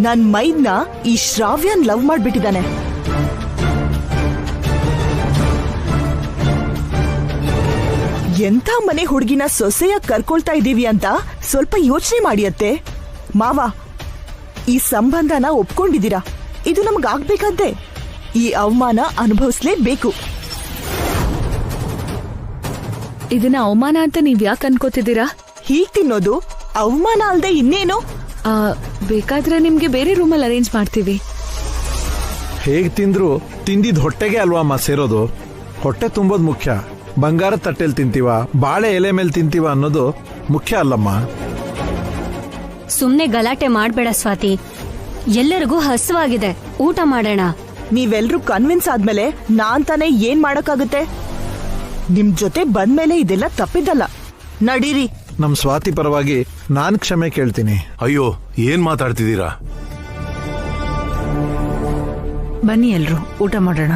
ನನ್ ಮೈದ್ನ ಈ ಶ್ರಾವ್ಯನ್ ಲವ್ ಮಾಡ್ಬಿಟ್ಟಿದ್ದಾನೆ. ಎಂಥ ಮನೆ ಹುಡುಗಿನ ಸೊಸೆಯ ಕರ್ಕೊಳ್ತಾ ಇದ್ದೀವಿ ಅಂತ ಸ್ವಲ್ಪ ಯೋಚನೆ ಮಾಡಿಯತ್ತೆ. ಮಾವ, ಈ ಸಂಬಂಧನ ಒಪ್ಕೊಂಡಿದ್ದೀರಾ, ಇದು ನಮಗಾಗ್ಬೇಕಾದ್ದೆ. ಈ ಅವಮಾನ ಅನುಭವಿಸ್ಲೇಬೇಕು. ಇದನ್ನ ಅವಮಾನ ಅಂತ ನೀವ್ ಯಾಕೆ ಅನ್ಕೋತಿದ್ದೀರಾ? ಹೀಗ್ ತಿನ್ನೋದು ಅವಮಾನ ಅಲ್ದೆ ಇನ್ನೇನು? ಬೇಕಾದ್ರೆ ನಿಮ್ಗೆ ಬೇರೆ ರೂಮಲ್ಲಿ ಅರೇಂಜ್ ಮಾಡ್ತೀವಿ. ಹೇಗ್ ತಿಂದ್ರು ತಿಂದಿದ್ ಹೊಟ್ಟೆಗೆ ಅಲ್ವಾ ಅಮ್ಮ ಸೇರೋದು. ಹೊಟ್ಟೆ ತುಂಬೋದ್ ಮುಖ್ಯ. ಬಂಗಾರ ತಟ್ಟೆಲ್ ತಿಂತೀವ, ಬಾಳೆ ಎಲೆ ಮೇಲೆ ತಿಂತೀವ ಅನ್ನೋದು ಮುಖ್ಯ ಅಲ್ಲಮ್ಮ. ಸುಮ್ನೆ ಗಲಾಟೆ ಮಾಡ್ಬೇಡ ಸ್ವಾತಿ. ಎಲ್ಲರಿಗೂ ಹಸುವಾಗಿದೆ, ಊಟ ಮಾಡೋಣ. ನೀವೆಲ್ರೂ ಕನ್ವಿನ್ಸ್ ಆದ್ಮೇಲೆ ನಾನ್ ತಾನೇ ಏನ್ ಮಾಡಕ್ಕಾಗುತ್ತೆ? ನಿಮ್ ಜೊತೆ ಬಂದ್ಮೇಲೆ ಇದೆಲ್ಲ ತಪ್ಪಿದ್ದಲ್ಲ. ನಡೀರಿ. ನಮ್ ಸ್ವಾತಿ ಪರವಾಗಿ ನಾನ್ ಕ್ಷಮೆ ಕೇಳ್ತೀನಿ. ಅಯ್ಯೋ, ಏನ್ ಮಾತಾಡ್ತಿದ್ದೀರಾ? ಬನ್ನಿ ಎಲ್ರು ಊಟ ಮಾಡೋಣ.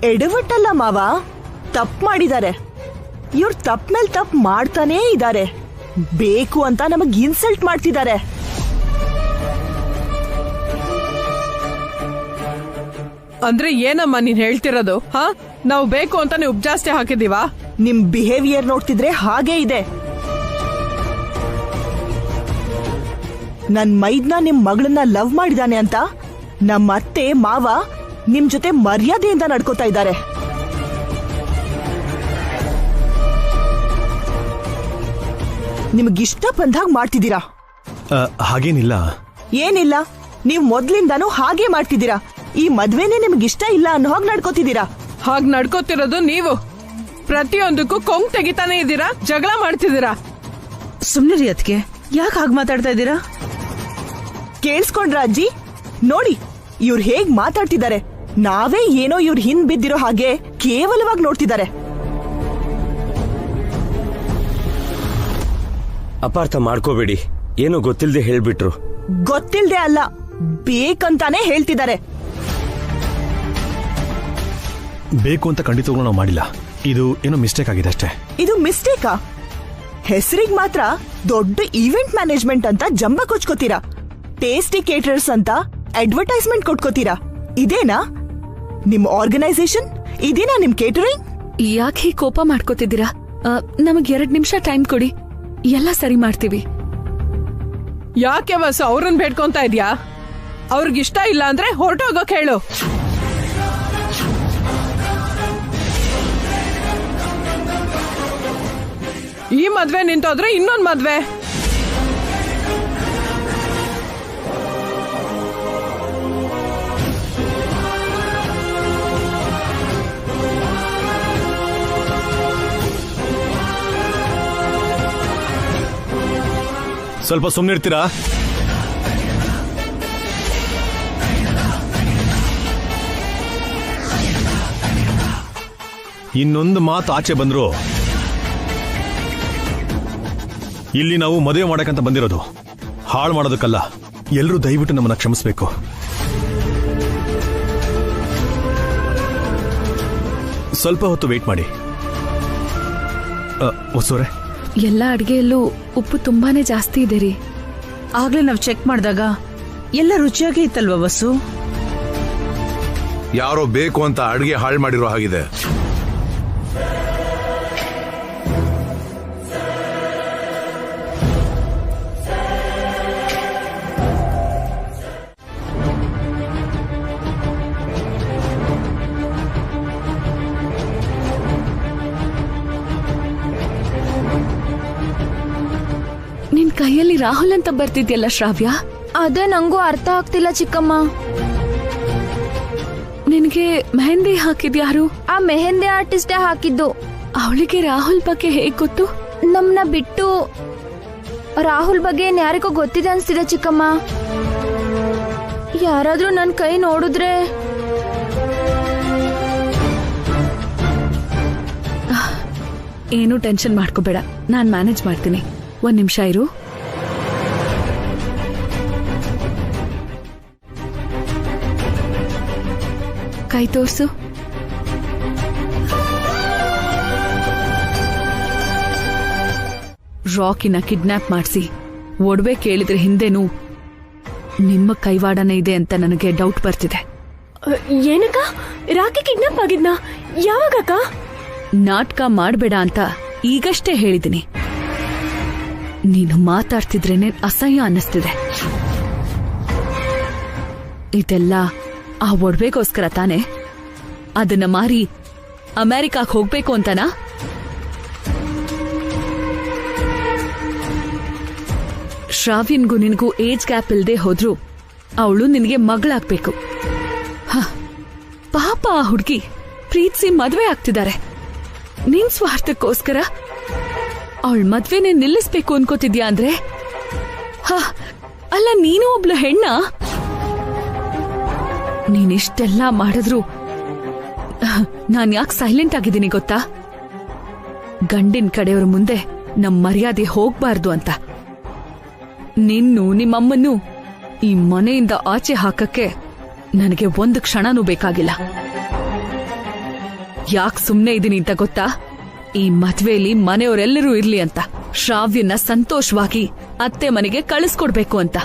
ಎಡವಟ್ಟಲ್ಲ ಮಾವ, ತಪ್ಪು ಮಾಡಿದ್ದಾರೆ. ಇವ್ರು ತಪ್ಪ ಮೇಲೆ ತಪ್ಪು ಮಾಡ್ತಾನೇ ಇದ್ದಾರೆ. ಬೇಕು ಅಂತ ನಮಗ್ ಇನ್ಸಲ್ಟ್ ಮಾಡ್ತಿದ್ದಾರೆ. ಅಂದ್ರೆ ಏನಮ್ಮ ನೀನ್ ಹೇಳ್ತಿರೋದು? ಹಾ, ನಾವು ಬೇಕು ಅಂತಾನೆ ಉಪ್ಪು ಜಾಸ್ತಿ ಹಾಕಿದೀವಾ? ನಿಮ್ ಬಿಹೇವಿಯರ್ ನೋಡ್ತಿದ್ರೆ ಹಾಗೇ ಇದೆ. ನನ್ ಮೈದ್ನ ನಿಮ್ ಮಗಳನ್ನ ಲವ್ ಮಾಡಿದಾನೆ ಅಂತ ನಮ್ಮ ಅತ್ತೆ ಮಾವ ನಿಮ್ ಜೊತೆ ಮರ್ಯಾದೆಯಿಂದ ನಡ್ಕೋತಾ ಇದ್ದಾರೆ. ನಿಮ್ಗಿಷ್ಟ ಬಂದಾಗ ಮಾಡ್ತಿದ್ದೀರಾ. ಹಾಗೇನಿಲ್ಲ. ಏನಿಲ್ಲ, ನೀವ್ ಮೊದ್ಲಿಂದಾನು ಹಾಗೆ ಮಾಡ್ತಿದ್ದೀರಾ. ಈ ಮದ್ವೆನೇ ನಿಮ್ಗಿಷ್ಟ ಇಲ್ಲ ಅನ್ನೋ ಹಾಗೆ ನಡ್ಕೋತಿದ್ದೀರಾ. ಹಾಗ್ ನಡ್ಕೋತಿರೋದು ನೀವು. ಪ್ರತಿಯೊಂದಕ್ಕೂ ಕೊಂಗ್ ತೆಗಿತಾನೆ ಇದ್ದೀರಾ, ಜಗಳ ಮಾಡ್ತಿದ್ದೀರಾ. ಸುಮ್ನಿರಿ ಅದಕ್ಕೆ, ಯಾಕೆ ಹಾಗೆ ಮಾತಾಡ್ತಾ ಇದ್ದೀರಾ? ಕೇಳಿಸ್ಕೊಂಡ್ರ ಅಜ್ಜಿ? ನೋಡಿ ಇವ್ರು ಹೇಗ್ ಮಾತಾಡ್ತಿದ್ದಾರೆ. ನಾವೇ ಏನೋ ಇವ್ರ ಹಿಂದ್ ಬಿದ್ದಿರೋ ಹಾಗೆ ಕೇವಲವಾಗಿ ನೋಡ್ತಿದ್ದಾರೆ. ಅಪಾರ್ಥ ಮಾಡ್ಕೋಬೇಡಿ, ಏನೋ ಗೊತ್ತಿಲ್ಲದೆ ಹೇಳ್ಬಿಟ್ರು. ಗೊತ್ತಿಲ್ದೆ ಅಲ್ಲ, ಬೇಕಂತಾನೆ ಹೇಳ್ತಿದ್ದಾರೆ. ಬೇಕು ಅಂತ ಖಂಡಿತವಾಗ್ಲೂ ನಾವು ಮಾಡಿಲ್ಲ. ಇದು ಏನೋ ಮಿಸ್ಟೇಕ್ ಆಗಿದೆ ಅಷ್ಟೇ. ಇದು ಮಿಸ್ಟೇಕಾ? ಹೆಸರಿಗೆ ಮಾತ್ರ ದೊಡ್ಡ ಈವೆಂಟ್ ಮ್ಯಾನೇಜ್ಮೆಂಟ್ ಅಂತ ಜಂಬ ಕೊಚ್ಕೋತೀರಾ. ಟೇಸ್ಟಿ ಕೇಟರರ್ಸ್ ಅಂತ ಅಡ್ವರ್ಟೈಸ್ಮೆಂಟ್ ಕೊಟ್ಕೋತೀರಾ. ಇದೇನಾ ನಿಮ್ ಆರ್ಗನೈಸೇಷನ್? ಇದೇನಾ ನಿಮ್ ಕೇಟರಿಂಗ್? ಯಾಕೆ ಹೀಗೆ ಕೋಪ ಮಾಡ್ಕೋತಿದ್ದೀರಾ? ನಮಗ್ 2 ನಿಮಿಷ ಟೈಮ್ ಕೊಡಿ, ಎಲ್ಲ ಸರಿ ಮಾಡ್ತೀವಿ. ಯಾಕೆ ಬಸ್ ಅವ್ರನ್ನ ಬೇಡ್ಕೊಂತ ಇದ್ಯಾ? ಅವ್ರಿಗಿಷ್ಟ ಇಲ್ಲ ಅಂದ್ರೆ ಹೊರಟೋಗೋಕ್ ಹೇಳು. ಈ ಮದ್ವೆ ನಿಂತೋದ್ರೆ ಇನ್ನೊಂದ್ ಮದ್ವೆ. ಸ್ವಲ್ಪ ಸುಮ್ಮನಿರ್ತೀರಾ? ಇನ್ನೊಂದು ಮಾತು ಆಚೆ ಬಂದ್ರು ಇಲ್ಲಿ ನಾವು ಮದುವೆ ಮಾಡಕ್ಕಂತ ಬಂದಿರೋದು, ಹಾಳು ಮಾಡೋದಕ್ಕಲ್ಲ. ಎಲ್ಲರೂ ದಯವಿಟ್ಟು ನಮ್ಮನ್ನ ಕ್ಷಮಿಸ್ಬೇಕು. ಸ್ವಲ್ಪ ಹೊತ್ತು ವೇಟ್ ಮಾಡಿ. ಹೊಸೋರೆ, ಎಲ್ಲ ಅಡಿಗೆಯಲ್ಲೂ ಉಪ್ಪು ತುಂಬಾನೇ ಜಾಸ್ತಿ ಇದೆ ರೀ. ಆಗ್ಲೇ ನಾವು ಚೆಕ್ ಮಾಡಿದಾಗ ಎಲ್ಲ ರುಚಿಯಾಗಿ ಇತ್ತಲ್ವ ಬಸ್ಸು? ಯಾರೋ ಬೇಕು ಅಂತ ಅಡ್ಗೆ ಹಾಳು ಮಾಡಿರೋ ಹಾಗಿದೆ. ನಿನ್ ಕೈಯಲ್ಲಿ ರಾಹುಲ್ ಅಂತ ಬರ್ತಿದ್ಯಲ್ಲ ಶ್ರಾವ್ಯ, ಅದೇ ನಂಗೂ ಅರ್ಥ ಆಗ್ತಿಲ್ಲ ಚಿಕ್ಕಮ್ಮ. ನಿನಗೆ ಮೆಹಂದಿ ಹಾಕಿದ್ಯಾರು? ಆ ಮೆಹಂದಿ ಆರ್ಟಿಸ್ಟೇ ಹಾಕಿದ್ದು. ಅವಳಿಗೆ ರಾಹುಲ್ ಬಗ್ಗೆ ಹೇಗ್ ಗೊತ್ತು? ನಮ್ನ ಬಿಟ್ಟು ರಾಹುಲ್ ಬಗ್ಗೆ ಯಾರಿಗೋ ಗೊತ್ತಿದೆ ಅನ್ಸ್ತಿದೆ ಚಿಕ್ಕಮ್ಮ. ಯಾರಾದ್ರೂ ನನ್ ಕೈ ನೋಡಿದ್ರೆ. ಏನು ಟೆನ್ಷನ್ ಮಾಡ್ಕೋಬೇಡ, ನಾನ್ ಮ್ಯಾನೇಜ್ ಮಾಡ್ತೀನಿ. 1 ನಿಮಿಷ ಇರು. ಕೈ ತೋರ್ಸು. ರಾಕಿನ ಕಿಡ್ನಾಪ್ ಮಾಡಿಸಿ ಒಡವೆ ಕೇಳಿದ್ರೆ ಹಿಂದೆನೂ ನಿಮ್ಮ ಕೈವಾಡನೇ ಇದೆ ಅಂತ ನನಗೆ ಡೌಟ್ ಬರ್ತಿದೆ. ಏನಕ್ಕ? ರಾಕಿ ಕಿಡ್ನಾಪ್ ಆಗಿದ್ನಾ? ಯಾವಾಗಕ್ಕ? ನಾಟಕ ಮಾಡಬೇಡ ಅಂತ ಈಗಷ್ಟೇ ಹೇಳಿದ್ದೀನಿ. ನೀನು ಮಾತಾಡ್ತಿದ್ರೇನೆ ಅಸಹ್ಯ ಅನ್ನಿಸ್ತಿದೆ. ಇದೆಲ್ಲ ಆ ಒಡವೆಗೋಸ್ಕರ ತಾನೆ? ಅದನ್ನ ಮಾರಿ ಅಮೆರಿಕಾಕ್ ಹೋಗ್ಬೇಕು ಅಂತನಾ? ಶ್ರಾವ್ಯನ್ಗೂ ನಿನಗೂ ಏಜ್ ಗ್ಯಾಪ್ ಇಲ್ದೆ ಹೋದ್ರು ಅವಳು ನಿನಗೆ ಮಗಳಾಗ್ಬೇಕು. ಪಾಪ ಆ ಹುಡುಗಿ ಪ್ರೀತಿಸಿ ಮದ್ವೆ ಆಗ್ತಿದ್ದಾರೆ. ನಿನ್ ಸ್ವಾರ್ಥಕ್ಕೋಸ್ಕರ ಅವಳ ಮದ್ವೆನೆ ನಿಲ್ಲಿಸ್ಬೇಕು ಅನ್ಕೋತಿದ್ಯಾ ಅಂದ್ರೆ? ಅಲ್ಲ, ನೀನು ಒಬ್ಳು ಹೆಣ್ಣ. ನೀನಿಷ್ಟೆಲ್ಲ ಮಾಡಿದ್ರು ನಾನ್ ಯಾಕೆ ಸೈಲೆಂಟ್ ಆಗಿದ್ದೀನಿ ಗೊತ್ತಾ? ಗಂಡಿನ ಕಡೆಯವ್ರ ಮುಂದೆ ನಮ್ ಮರ್ಯಾದೆ ಹೋಗ್ಬಾರ್ದು ಅಂತ. ನಿನ್ನು ನಿಮ್ಮಮ್ಮನ್ನು ಈ ಮನೆಯಿಂದ ಆಚೆ ಹಾಕಕ್ಕೆ ನನಗೆ ಒಂದು ಕ್ಷಣನೂ ಬೇಕಾಗಿಲ್ಲ. ಯಾಕೆ ಸುಮ್ನೆ ಇದೀನಿ ಅಂತ ಗೊತ್ತಾ? ಈ ಮದ್ವೆಯಲ್ಲಿ ಮನೆಯವರೆಲ್ಲರೂ ಇರ್ಲಿ ಅಂತ. ಶ್ರಾವ್ಯನ ಸಂತೋಷವಾಗಿ ಅತ್ತೆ ಮನೆಗೆ ಕಳಿಸ್ಕೊಡ್ಬೇಕು ಅಂತ.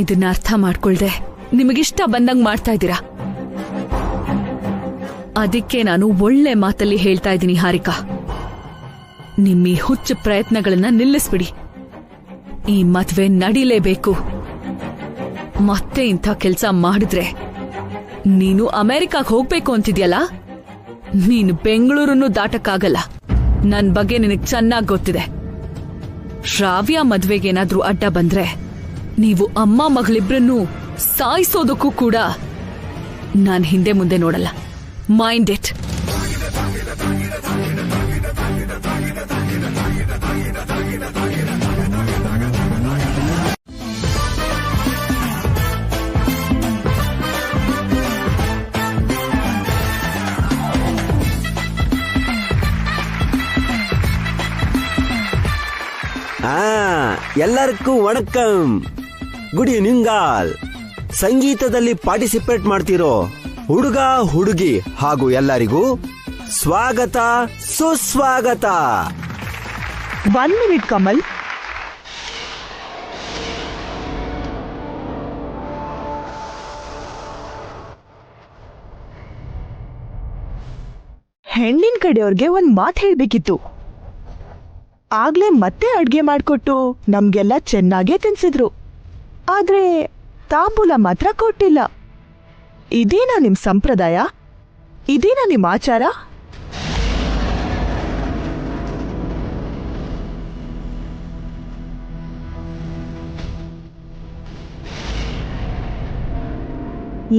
ಇದನ್ನ ಅರ್ಥ ಮಾಡ್ಕೊಳ್ದೆ ನಿಮಗಿಷ್ಟ ಬಂದಂಗ್ ಮಾಡ್ತಾ ಇದ್ದೀರಾ. ಅದಕ್ಕೆ ನಾನು ಒಳ್ಳೆ ಮಾತಲ್ಲಿ ಹೇಳ್ತಾ ಇದ್ದೀನಿ ಹಾರಿಕಾ, ನಿಮ್ಮಿ ಹುಚ್ಚು ಪ್ರಯತ್ನಗಳನ್ನ ನಿಲ್ಲಿಸ್ಬಿಡಿ. ಈ ಮದ್ವೆ ನಡೀಲೇಬೇಕು. ಮತ್ತೆ ಇಂಥ ಕೆಲ್ಸ ಮಾಡಿದ್ರೆ ನೀನು ಅಮೆರಿಕಾಗ್ ಹೋಗ್ಬೇಕು ಅಂತಿದ್ಯಲ್ಲ, ನೀನು ಬೆಂಗಳೂರನ್ನು ದಾಟಕ್ಕಾಗಲ್ಲ. ನನ್ ಬಗ್ಗೆ ನಿನಗ್ ಚೆನ್ನಾಗ್ ಗೊತ್ತಿದೆ. ಶ್ರಾವ್ಯ ಮದ್ವೆಗೇನಾದ್ರೂ ಅಡ್ಡ ಬಂದ್ರೆ ನೀವು ಅಮ್ಮ ಮಗಳಿಬ್ರನ್ನೂ ಸಾಯಿಸೋದಕ್ಕೂ ಕೂಡ ನಾನ್ ಹಿಂದೆ ಮುಂದೆ ನೋಡಲ್ಲ. Mind it. ಎಲ್ಲರಿಗೂ ವಣಕಂ, ಗುಡ್ ಈವ್ನಿಂಗ್ ಆಲ್. ಸಂಗೀತದಲ್ಲಿ ಪಾರ್ಟಿಸಿಪೇಟ್ ಮಾಡ್ತಿರೋ ಹುಡುಗ ಹುಡುಗಿ ಹಾಗೂ ಎಲ್ಲರಿಗೂ ಸ್ವಾಗತ ಸುಸ್ವಾಗತ. 1 minute ಕಮಲ್. ಹೆಣ್ಣಿನ ಕಡೆಯವ್ರಿಗೆ ಒಂದ್ ಮಾತು ಹೇಳ್ಬೇಕಿತ್ತು. ಆಗ್ಲೇ ಮತ್ತೆ ಅಡ್ಗೆ ಮಾಡ್ಕೊಟ್ಟು ನಮ್ಗೆಲ್ಲ ಚೆನ್ನಾಗೇ ತಿನ್ಸಿದ್ರು. ಆದ್ರೆ ತಾಂಬೂಲ ಮಾತ್ರ ಕೊಟ್ಟಿಲ್ಲ. ಇದೇನಾ ನಿಮ್ ಸಂಪ್ರದಾಯ? ಇದೇನಾ ನಿಮ್ ಆಚಾರ?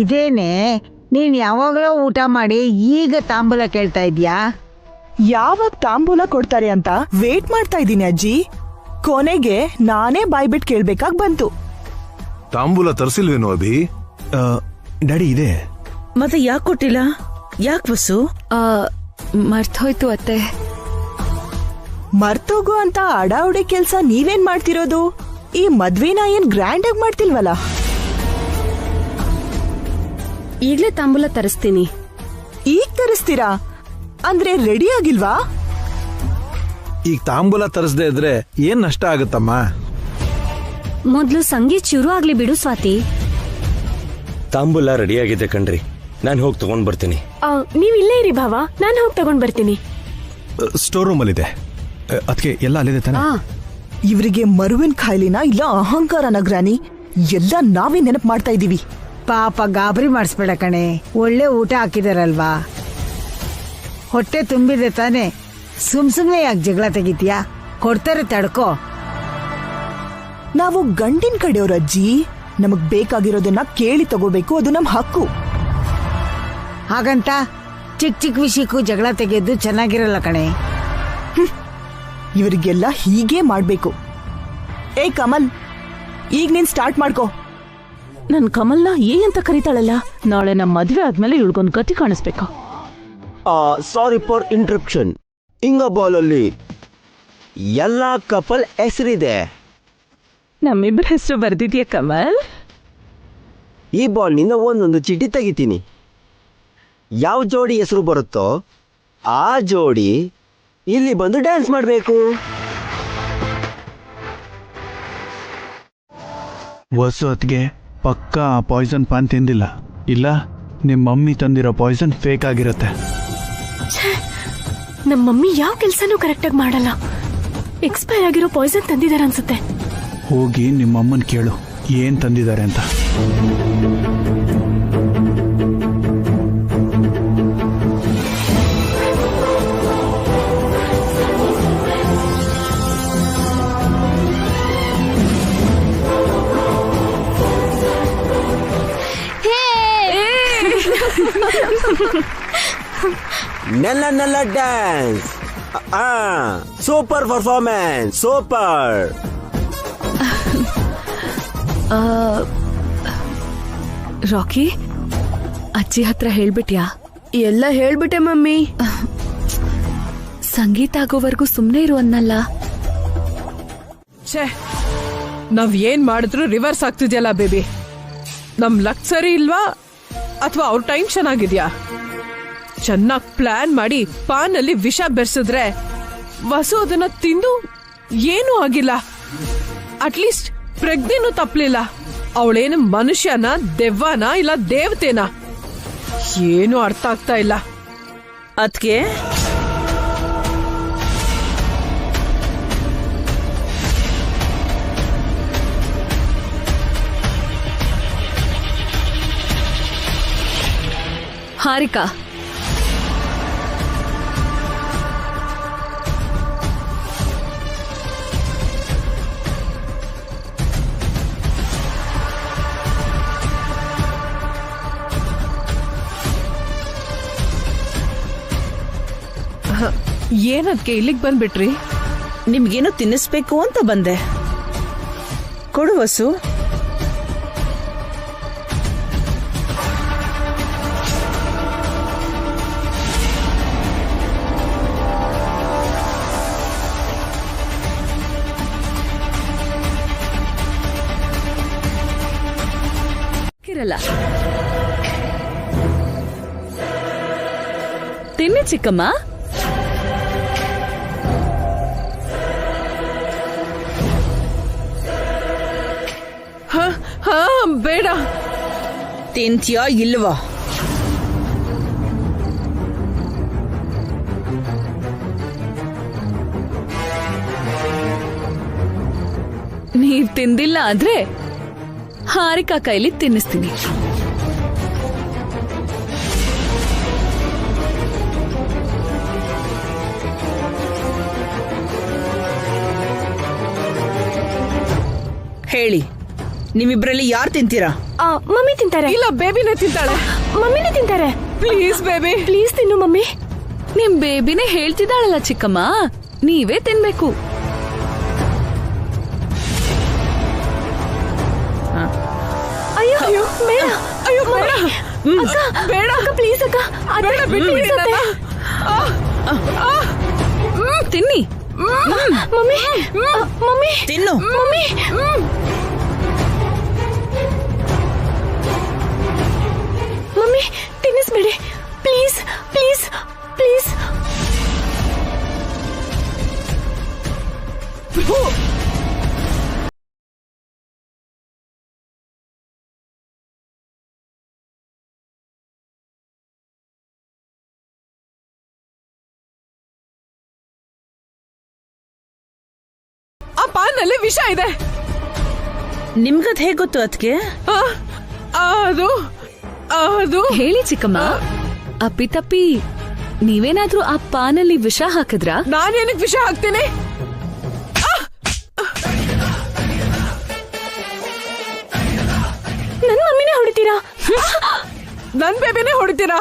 ಇದೇನೆ ನೀನ್ ಯಾವಾಗಲೂ ಊಟ ಮಾಡಿ ಈಗ ತಾಂಬೂಲ ಕೇಳ್ತಾ ಇದ್ಯಾ? ಯಾವಾಗ ತಾಂಬೂಲ ಕೊಡ್ತಾರೆ ಅಂತ ವೇಟ್ ಮಾಡ್ತಾ ಇದ್ದೀನಿ ಅಜ್ಜಿ. ಕೊನೆಗೆ ನಾನೇ ಬಾಯ್ಬಿಟ್ಟು ಕೇಳ್ಬೇಕಾಗ್ ಬಂತು. ತಾಂಬೂಲ ತರಿಸಿಲ್ವೇನು ಅಭಿ? ಡ್ಯಾಡಿ ಇದೆ. ಮತ್ತೆ ಯಾಕೆ ಕೊಟ್ಟಿಲ್ಲ? ಯಾಕೆ ಬಸ್ಸು? ಮರ್ತೋಯ್ತು ಅತ್ತೆ. ಮರ್ತೋಗು ಅಂತ ಅಡಾವಡೆ ಕೆಲ್ಸ ನೀವೇನ್ ಮಾಡ್ತಿರೋದು? ಈ ಮದ್ವೆನ ಏನ್ ಗ್ರ್ಯಾಂಡ್ ಆಗಿ ಮಾಡ್ತಿಲ್ವಲ್ಲ? ಈಗ್ಲೇ ತಾಂಬೂಲ ತರಿಸ್ತೀನಿ. ಈಗ ತರಿಸ್ತೀರಾ? ಅಂದ್ರೆ ರೆಡಿ ಆಗಿಲ್ವಾ? ಈಗ ತಾಂಬೂಲ ತರಿಸದೆ ಇದ್ರೆ ಏನ್ ನಷ್ಟ ಆಗುತ್ತಮ್ಮ? ಮೊದ್ಲು ಸಂಗೀತ್ ಶುರು ಆಗ್ಲಿ ಬಿಡು ಸ್ವಾತಿ. ತಾಂಬೂಲ ರೆಡಿ ಆಗಿದೆ ಕಣ್ರಿ, ನಾನು ಹೋಗಿ ತಗೊಂಡ್ ಬರ್ತೀನಿ. ನೀವ್ ಇಲ್ಲೇ ಇರಿ ಭಾವ, ನಾನು ಹೋಗಿ ತಗೊಂಡ್ ಬರ್ತೀನಿ. ಸ್ಟೋರ್ ರೂಮ್ ಅಲ್ಲಿ ಇದೆ. ಅದಕ್ಕೆ ಎಲ್ಲ ಅಲ್ಲಿದೆ ತಾನೆ? ಇವರಿಗೆ ಮರುವಿನ ಖಾಯಿಲಿನ ಇಲ್ಲ ಅಹಂಕಾರನ ಗ್ರಾನಿ? ಎಲ್ಲ ನಾವೇ ನೆನಪು ಮಾಡ್ತಾ ಇದೀವಿ. ಪಾಪ ಗಾಬರಿ ಮಾಡಿಸ್ಬೇಡ ಕಣೆ, ಒಳ್ಳೆ ಊಟ ಹಾಕಿದಾರಲ್ವಾ, ಹೊಟ್ಟೆ ತುಂಬಿದೆ ತಾನೆ. ಸುಮ್ನೆ ಯಾಕೆ ಜಗಳ ತೆಗಿತೀಯಾ? ಕೊಡ್ತಾರೆ ತಡ್ಕೋ. ನಾವು ಗಂಡಿನ ಕಡೆಯವ್ರ ಅಜ್ಜಿ, ನಮಗ್ ಬೇಕಾಗಿರೋದನ್ನ ಕೇಳಿ ತಗೋಬೇಕು, ಅದು ನಮ್ ಹಕ್ಕು. ಹಾಗಂತ ಚಿಕ್ಕ ಚಿಕ್ಕ ವಿಷಯಕ್ಕೂ ಜಗಳ ತೆಗೆಯೋದು ಚೆನ್ನಾಗಿರಲ್ಲ ಕಣೆ. ಇವರಿಗೆಲ್ಲ ಹೀಗೆ ಮಾಡ್ಬೇಕು. ಏ ಕಮಲ್, ಈಗ ನೀನ್ ಸ್ಟಾರ್ಟ್ ಮಾಡ್ಕೋ. ನನ್ ಕಮಲ್ನ ಅಂತ ಕರೀತಾಳಲ್ಲ, ನಾಳೆ ನಮ್ ಮದ್ವೆ ಆದ್ಮೇಲೆ ಇಳ್ಕೊಂಡ್ ಗತಿ ಕಾಣಿಸ್ಬೇಕು. Sorry for interruption. ಇಂಗ ಬಾಲ್ ಅಲ್ಲಿ ಎಲ್ಲ ಕಪಲ್ ಹೆಸರಿದೆ. ನಮ್ಮಿಬ್ಬರ ಹೆಸರು ಬರ್ದಿದ್ಯಾ ಕಮಲ್? ಈ ಬಾಲ್ ನಿಂದ ಒಂದೊಂದು ಚೀಟಿ ತೆಗಿತೀನಿ. ಯಾವ ಜೋಡಿ ಹೆಸರು ಬರುತ್ತೋ ಆ ಜೋಡಿ ಇಲ್ಲಿ ಬಂದು ಡ್ಯಾನ್ಸ್ ಮಾಡಬೇಕು. ವಸು ಅತ್ಗೆ ಪಕ್ಕ ಆ ಪಾಯ್ಸನ್ ಪಾನ್ ತಿಂದಿಲ್ಲ. ಇಲ್ಲ ನಿಮ್ಮ ಮಮ್ಮಿ ತಂದಿರೋ ಪಾಯ್ಸನ್ ಫೇಕ್ ಆಗಿರುತ್ತೆ. ನಮ್ಮ ಮಮ್ಮಿ ಯಾವ ಕೆಲ್ಸನೂ ಕರೆಕ್ಟಾಗಿ ಮಾಡಲ್ಲ. ಎಕ್ಸ್ಪೈರ್ ಆಗಿರೋ ಪಾಯ್ಸನ್ ತಂದಿದಾರ ಅನ್ಸುತ್ತೆ. ಹೋಗಿ ನಿಮ್ಮ ಅಮ್ಮನ್ ಕೇಳು ಏನ್ ತಂದಿದ್ದಾರೆ ಅಂತ. ನೆಲ್ಲ ನೆಲ್ಲ dance. Super performance, super. Rocky, ಅಜ್ಜಿ ಹತ್ರ ಹೇಳ್ಬಿಟ್ಯಾ? ಎಲ್ಲ ಹೇಳ್ಬಿಟ್ಟೆ ಮಮ್ಮಿ. ಸಂಗೀತ ಆಗೋವರೆಗೂ ಸುಮ್ನೆ ಇರು ಅನ್ನಲ್ಲ. ಛೇ, ನಾವ್ ಏನ್ ಮಾಡಿದ್ರು ರಿವರ್ಸ್ ಆಗ್ತಿದ್ಯಲ್ಲ ಬೇಬಿ. ನಮ್ ಲಕ್ ಸರಿ ಇಲ್ವಾ ಅಥವಾ ಅವ್ರ ಟೈಮ್ ಚೆನ್ನಾಗಿದ್ಯಾ? ಚೆನ್ನಾಗ್ ಪ್ಲಾನ್ ಮಾಡಿ ಪಾನಲ್ಲಿ ವಿಷ ಬೆರೆಸಿದ್ರೆ ವಸು ಅದನ್ನ ತಿಂದು ಏನೂ ಆಗಿಲ್ಲ. ಅಟ್ಲೀಸ್ಟ್ ಪ್ರಜ್ಞೆನೂ ತಪ್ಪಲಿಲ್ಲ. ಅವಳೇನು ಮನುಷ್ಯನ, ದೆವ್ವನ, ಇಲ್ಲ ದೇವತೆನಾ? ಏನು ಅರ್ಥ ಆಗ್ತಾ ಇಲ್ಲ. ಅದ್ಕೆ ಹಾರಿಕಾ, ಏನದ್ಕೆ ಇಲ್ಲಿಗೆ ಬಂದ್ಬಿಟ್ರಿ? ನಿಮ್ಗೇನು ತಿನ್ನಿಸ್ಬೇಕು ಅಂತ ಬಂದೆ. ಕೊಡು ವಸು. ಇರಲ್ಲ, ತಿನ್ನಿ ಚಿಕ್ಕಮ್ಮ. ಬೇಡ. ತಿಂತ್ಯಾ ಇಲ್ವಾ? ನೀವ್ ತಿಂದಿಲ್ಲ ಆದ್ರೆ ಹಾರಿಕಾ ಕೈಲಿ ತಿನ್ನಿಸ್ತೀನಿ. ಹೇಳಿ, ನೀವಿಬ್ರಲ್ಲಿ ಯಾರು ತಿಂತೀರಾ? ಮಮ್ಮಿ ತಿಂತಾರೆ. ಇಲ್ಲ, ಬೇಬಿನೇ ತಿಂತಾಳೆ. ಮಮ್ಮಿನೇ ತಿಂತಾರೆ. ಪ್ಲೀಸ್ ಬೇಬಿ, ಪ್ಲೀಸ್ ತಿನ್ನು ಮಮ್ಮಿ. ನಿಮ್ ಬೇಬಿನೇ ಹೇಳ್ತಿದ್ದಾಳಲ್ಲ ಚಿಕ್ಕಮ್ಮ, ನೀವೇ ತಿನ್ಬೇಕು. ಅಯ್ಯೋ ಬೇಡ. ಅಯ್ಯೋ ಬೇಡ. ಬೇಡ ಅಕ್ಕ, ಪ್ಲೀಸ್ ಅಕ್ಕ. ತಿನ್ನಿ ಮಮ್ಮಿ. ಮಮ್ಮಿ ತಿನ್ನು. ಮಮ್ಮಿ. ಮಮ್ಮಿ ತಿನ್ನಿಸ್ಬೇಡಿ ಪ್ಲೀಸ್, ಪ್ಲೀಸ್, ಪ್ಲೀಸ್. ಆ ಪಾನಲ್ಲಿ ವಿಷ ಇದೆ. ನಿಮ್ಗದ್ ಹೇಗ್ ಗೊತ್ತು ಅದ್ಕೆ? ಅದು ಹೇಳಿ ಚಿಕ್ಕಮ್ಮ. ಅಪ್ಪಿತಪ್ಪಿ ನೀವೇನಾದ್ರೂ ಆ ಪಾನಲ್ಲಿ ವಿಷ ಹಾಕಿದ್ರಾ? ನಾನೇನಕ್ ವಿಷ ಹಾಕ್ತೇನೆ? ನನ್ ಮಮ್ಮಿನೇ ಹೊಡಿತೀರಾ? ನನ್ ಬೇಬಿನೇ ಹೊಡಿತೀರಾ?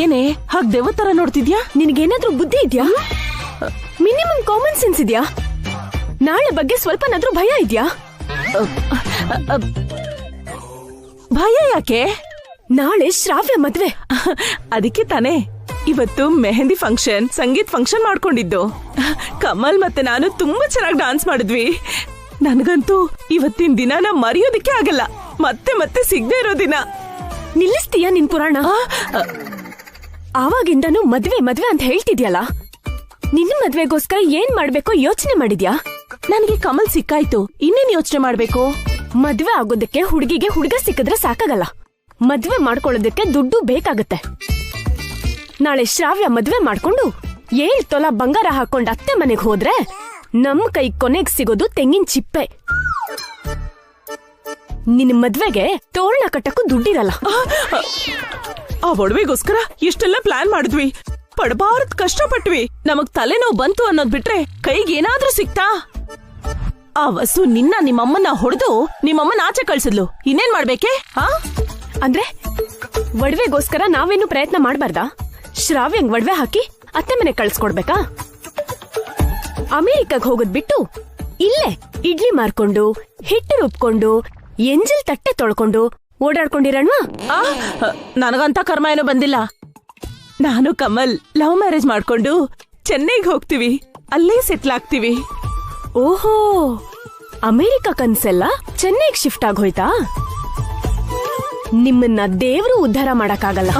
ಏನೇ ಹಾಗ್ ದೆವ್ವ ತರ ನೋಡ್ತಿದ್ಯಾ? ನಿನಗೇನಾದ್ರೂ ಬುದ್ಧಿ ಇದ್ಯಾ? ಮಿನಿಮಮ್ ಕಾಮನ್ ಸೆನ್ಸ್ ಇದ್ಯಾ? ನಾಳೆ ಬಗ್ಗೆ ಸ್ವಲ್ಪನಾದ್ರೂ ಭಯ ಇದ್ಯಾ? ಭಯ ಯಾಕೆ? ನಾಳೆ ಶ್ರಾವ್ಯ ಮದ್ವೆ. ಅದಕ್ಕೆ ತಾನೇ ಇವತ್ತು ಮೆಹಂದಿ ಫಂಕ್ಷನ್, ಸಂಗೀತ್ ಫಂಕ್ಷನ್ ಮಾಡ್ಕೊಂಡಿದ್ದು. ಕಮಲ್ ಮತ್ತೆ ನಾನು ತುಂಬಾ ಚೆನ್ನಾಗಿ ಡಾನ್ಸ್ ಮಾಡಿದ್ವಿ. ನನ್ಗಂತೂ ಇವತ್ತಿನ ದಿನ ಮರೆಯೋದಕ್ಕೆ ಆಗಲ್ಲ. ಮತ್ತೆ ಮತ್ತೆ ಸಿಗದೆ ಇರೋ ದಿನ. ನಿಲ್ಲಿಸ್ತೀಯಾ ನಿನ್ ಪುರಾಣ? ಆವಾಗಿಂದನೂ ಮದ್ವೆ ಮದ್ವೆ ಅಂತ ಹೇಳ್ತಿದ್ಯಲ್ಲ, ನಿನ್ನ ಮದ್ವೆಗೋಸ್ಕರ ಏನ್ ಮಾಡ್ಬೇಕೋ ಯೋಚನೆ ಮಾಡಿದ್ಯಾ? ನನಗೆ ಕಮಲ್ ಸಿಕ್ಕಾಯ್ತು, ಇನ್ನೇನ್ ಯೋಚನೆ ಮಾಡ್ಬೇಕು? ಮದ್ವೆ ಆಗೋದಕ್ಕೆ ಹುಡುಗಿಗೆ ಹುಡುಗ ಸಿಕ್ಕಿದ್ರೆ ಸಾಕಾಗಲ್ಲ, ಮದ್ವೆ ಮಾಡ್ಕೊಳ್ಳೋದಕ್ಕೆ ದುಡ್ಡು ಬೇಕಾಗತ್ತೆ. ನಾಳೆ ಶ್ರಾವ್ಯ ಮದ್ವೆ ಮಾಡ್ಕೊಂಡು 7 ತೊಲ ಬಂಗಾರ ಹಾಕೊಂಡ್ ಅತ್ತೆ ಮನೆಗ್ ಹೋದ್ರೆ ನಮ್ ಕೈ ಕೊನೆಗ್ ಸಿಗೋದು ತೆಂಗಿನ ಚಿಪ್ಪೆ. ನಿನ್ ಮದ್ವೆಗೆ ತೋರಣ ಕಟ್ಟಕ್ಕೂ ದುಡ್ಡಿರಲ್ಲ. ಆ ಒಡವೆಗೋಸ್ಕರ ಎಷ್ಟೆಲ್ಲ ಪ್ಲಾನ್ ಮಾಡಿದ್ವಿ, ಪಡಬಾರದ್ ಕಷ್ಟಪಟ್ವಿ. ನಮಗ್ ತಲೆನೋವು ಬಂತು ಅನ್ನೋದ್ ಬಿಟ್ರೆ ಕೈಗೆ ಏನಾದ್ರೂ ಸಿಕ್ತಾ? ಆ ವಸು ನಿಮ್ಮಮ್ಮನ ಹೊಡೆದು ನಿಮ್ಮಮ್ಮನ ಆಚೆ ಕಳ್ಸಿದ್ಲು. ಇನ್ನೇನ್ ಮಾಡ್ಬೇಕೆ? ಅಂದ್ರೆ ಒಡವೆಗೋಸ್ಕರ ನಾವೇನು ಪ್ರಯತ್ನ ಮಾಡ್ಬಾರ್ದಾ? ಶ್ರಾವ್ಯಂಗ್ ಒಡವೆ ಹಾಕಿ ಅತ್ತೆ ಮನೆ ಕಳ್ಸ್ಕೊಡ್ಬೇಕಾ? ಅಮೆರಿಕಾಗ್ ಹೋಗೋದ್ ಬಿಟ್ಟು ಇಲ್ಲೇ ಇಡ್ಲಿ ಮಾರ್ಕೊಂಡು, ಹಿಟ್ಟು ರುಬ್ಕೊಂಡು, ಎಂಜಿಲ್ ತಟ್ಟೆ ತೊಳ್ಕೊಂಡು ಓಡಾಡ್ಕೊಂಡಿರಣ್ವಾ? ನನಗಂತ ಕರ್ಮ ಏನೋ ಬಂದಿಲ್ಲ. ನಾನು ಕಮಲ್ ಲವ್ ಮ್ಯಾರೇಜ್ ಮಾಡ್ಕೊಂಡು ಚೆನ್ನೈಗೆ ಹೋಗ್ತೀವಿ, ಅಲ್ಲೇ ಸೆಟ್ಲ್ ಆಗ್ತೀವಿ. ಓಹೋ, ಅಮೆರಿಕ ಕನ್ಸೆಲ್ಲ ಚೆನ್ನೈಗೆ ಶಿಫ್ಟ್ ಆಗೋಯ್ತಾ? ನಿಮ್ಮನ್ನ ದೇವ್ರು ಉದ್ಧಾರ ಮಾಡಕ್ಕಾಗಲ್ಲ.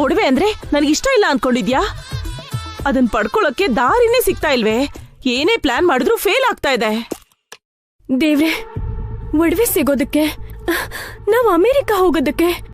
ಒಡವೆ ಅಂದ್ರೆ ನನಗಿಷ್ಟ ಇಲ್ಲ ಅನ್ಕೊಂಡಿದ್ಯಾ? ಅದನ್ ಪಡ್ಕೊಳ್ಳೋಕೆ ದಾರಿನೇ ಸಿಗ್ತಾ ಇಲ್ವೇ? ಏನೇ ಪ್ಲಾನ್ ಮಾಡಿದ್ರು ಫೇಲ್ ಆಗ್ತಾ ಇದೆ. ದೇವ್ರೆ, ಒಡವೆ ಸಿಗೋದಕ್ಕೆ, ನಾವ್ ಅಮೆರಿಕ ಹೋಗೋದಕ್ಕೆ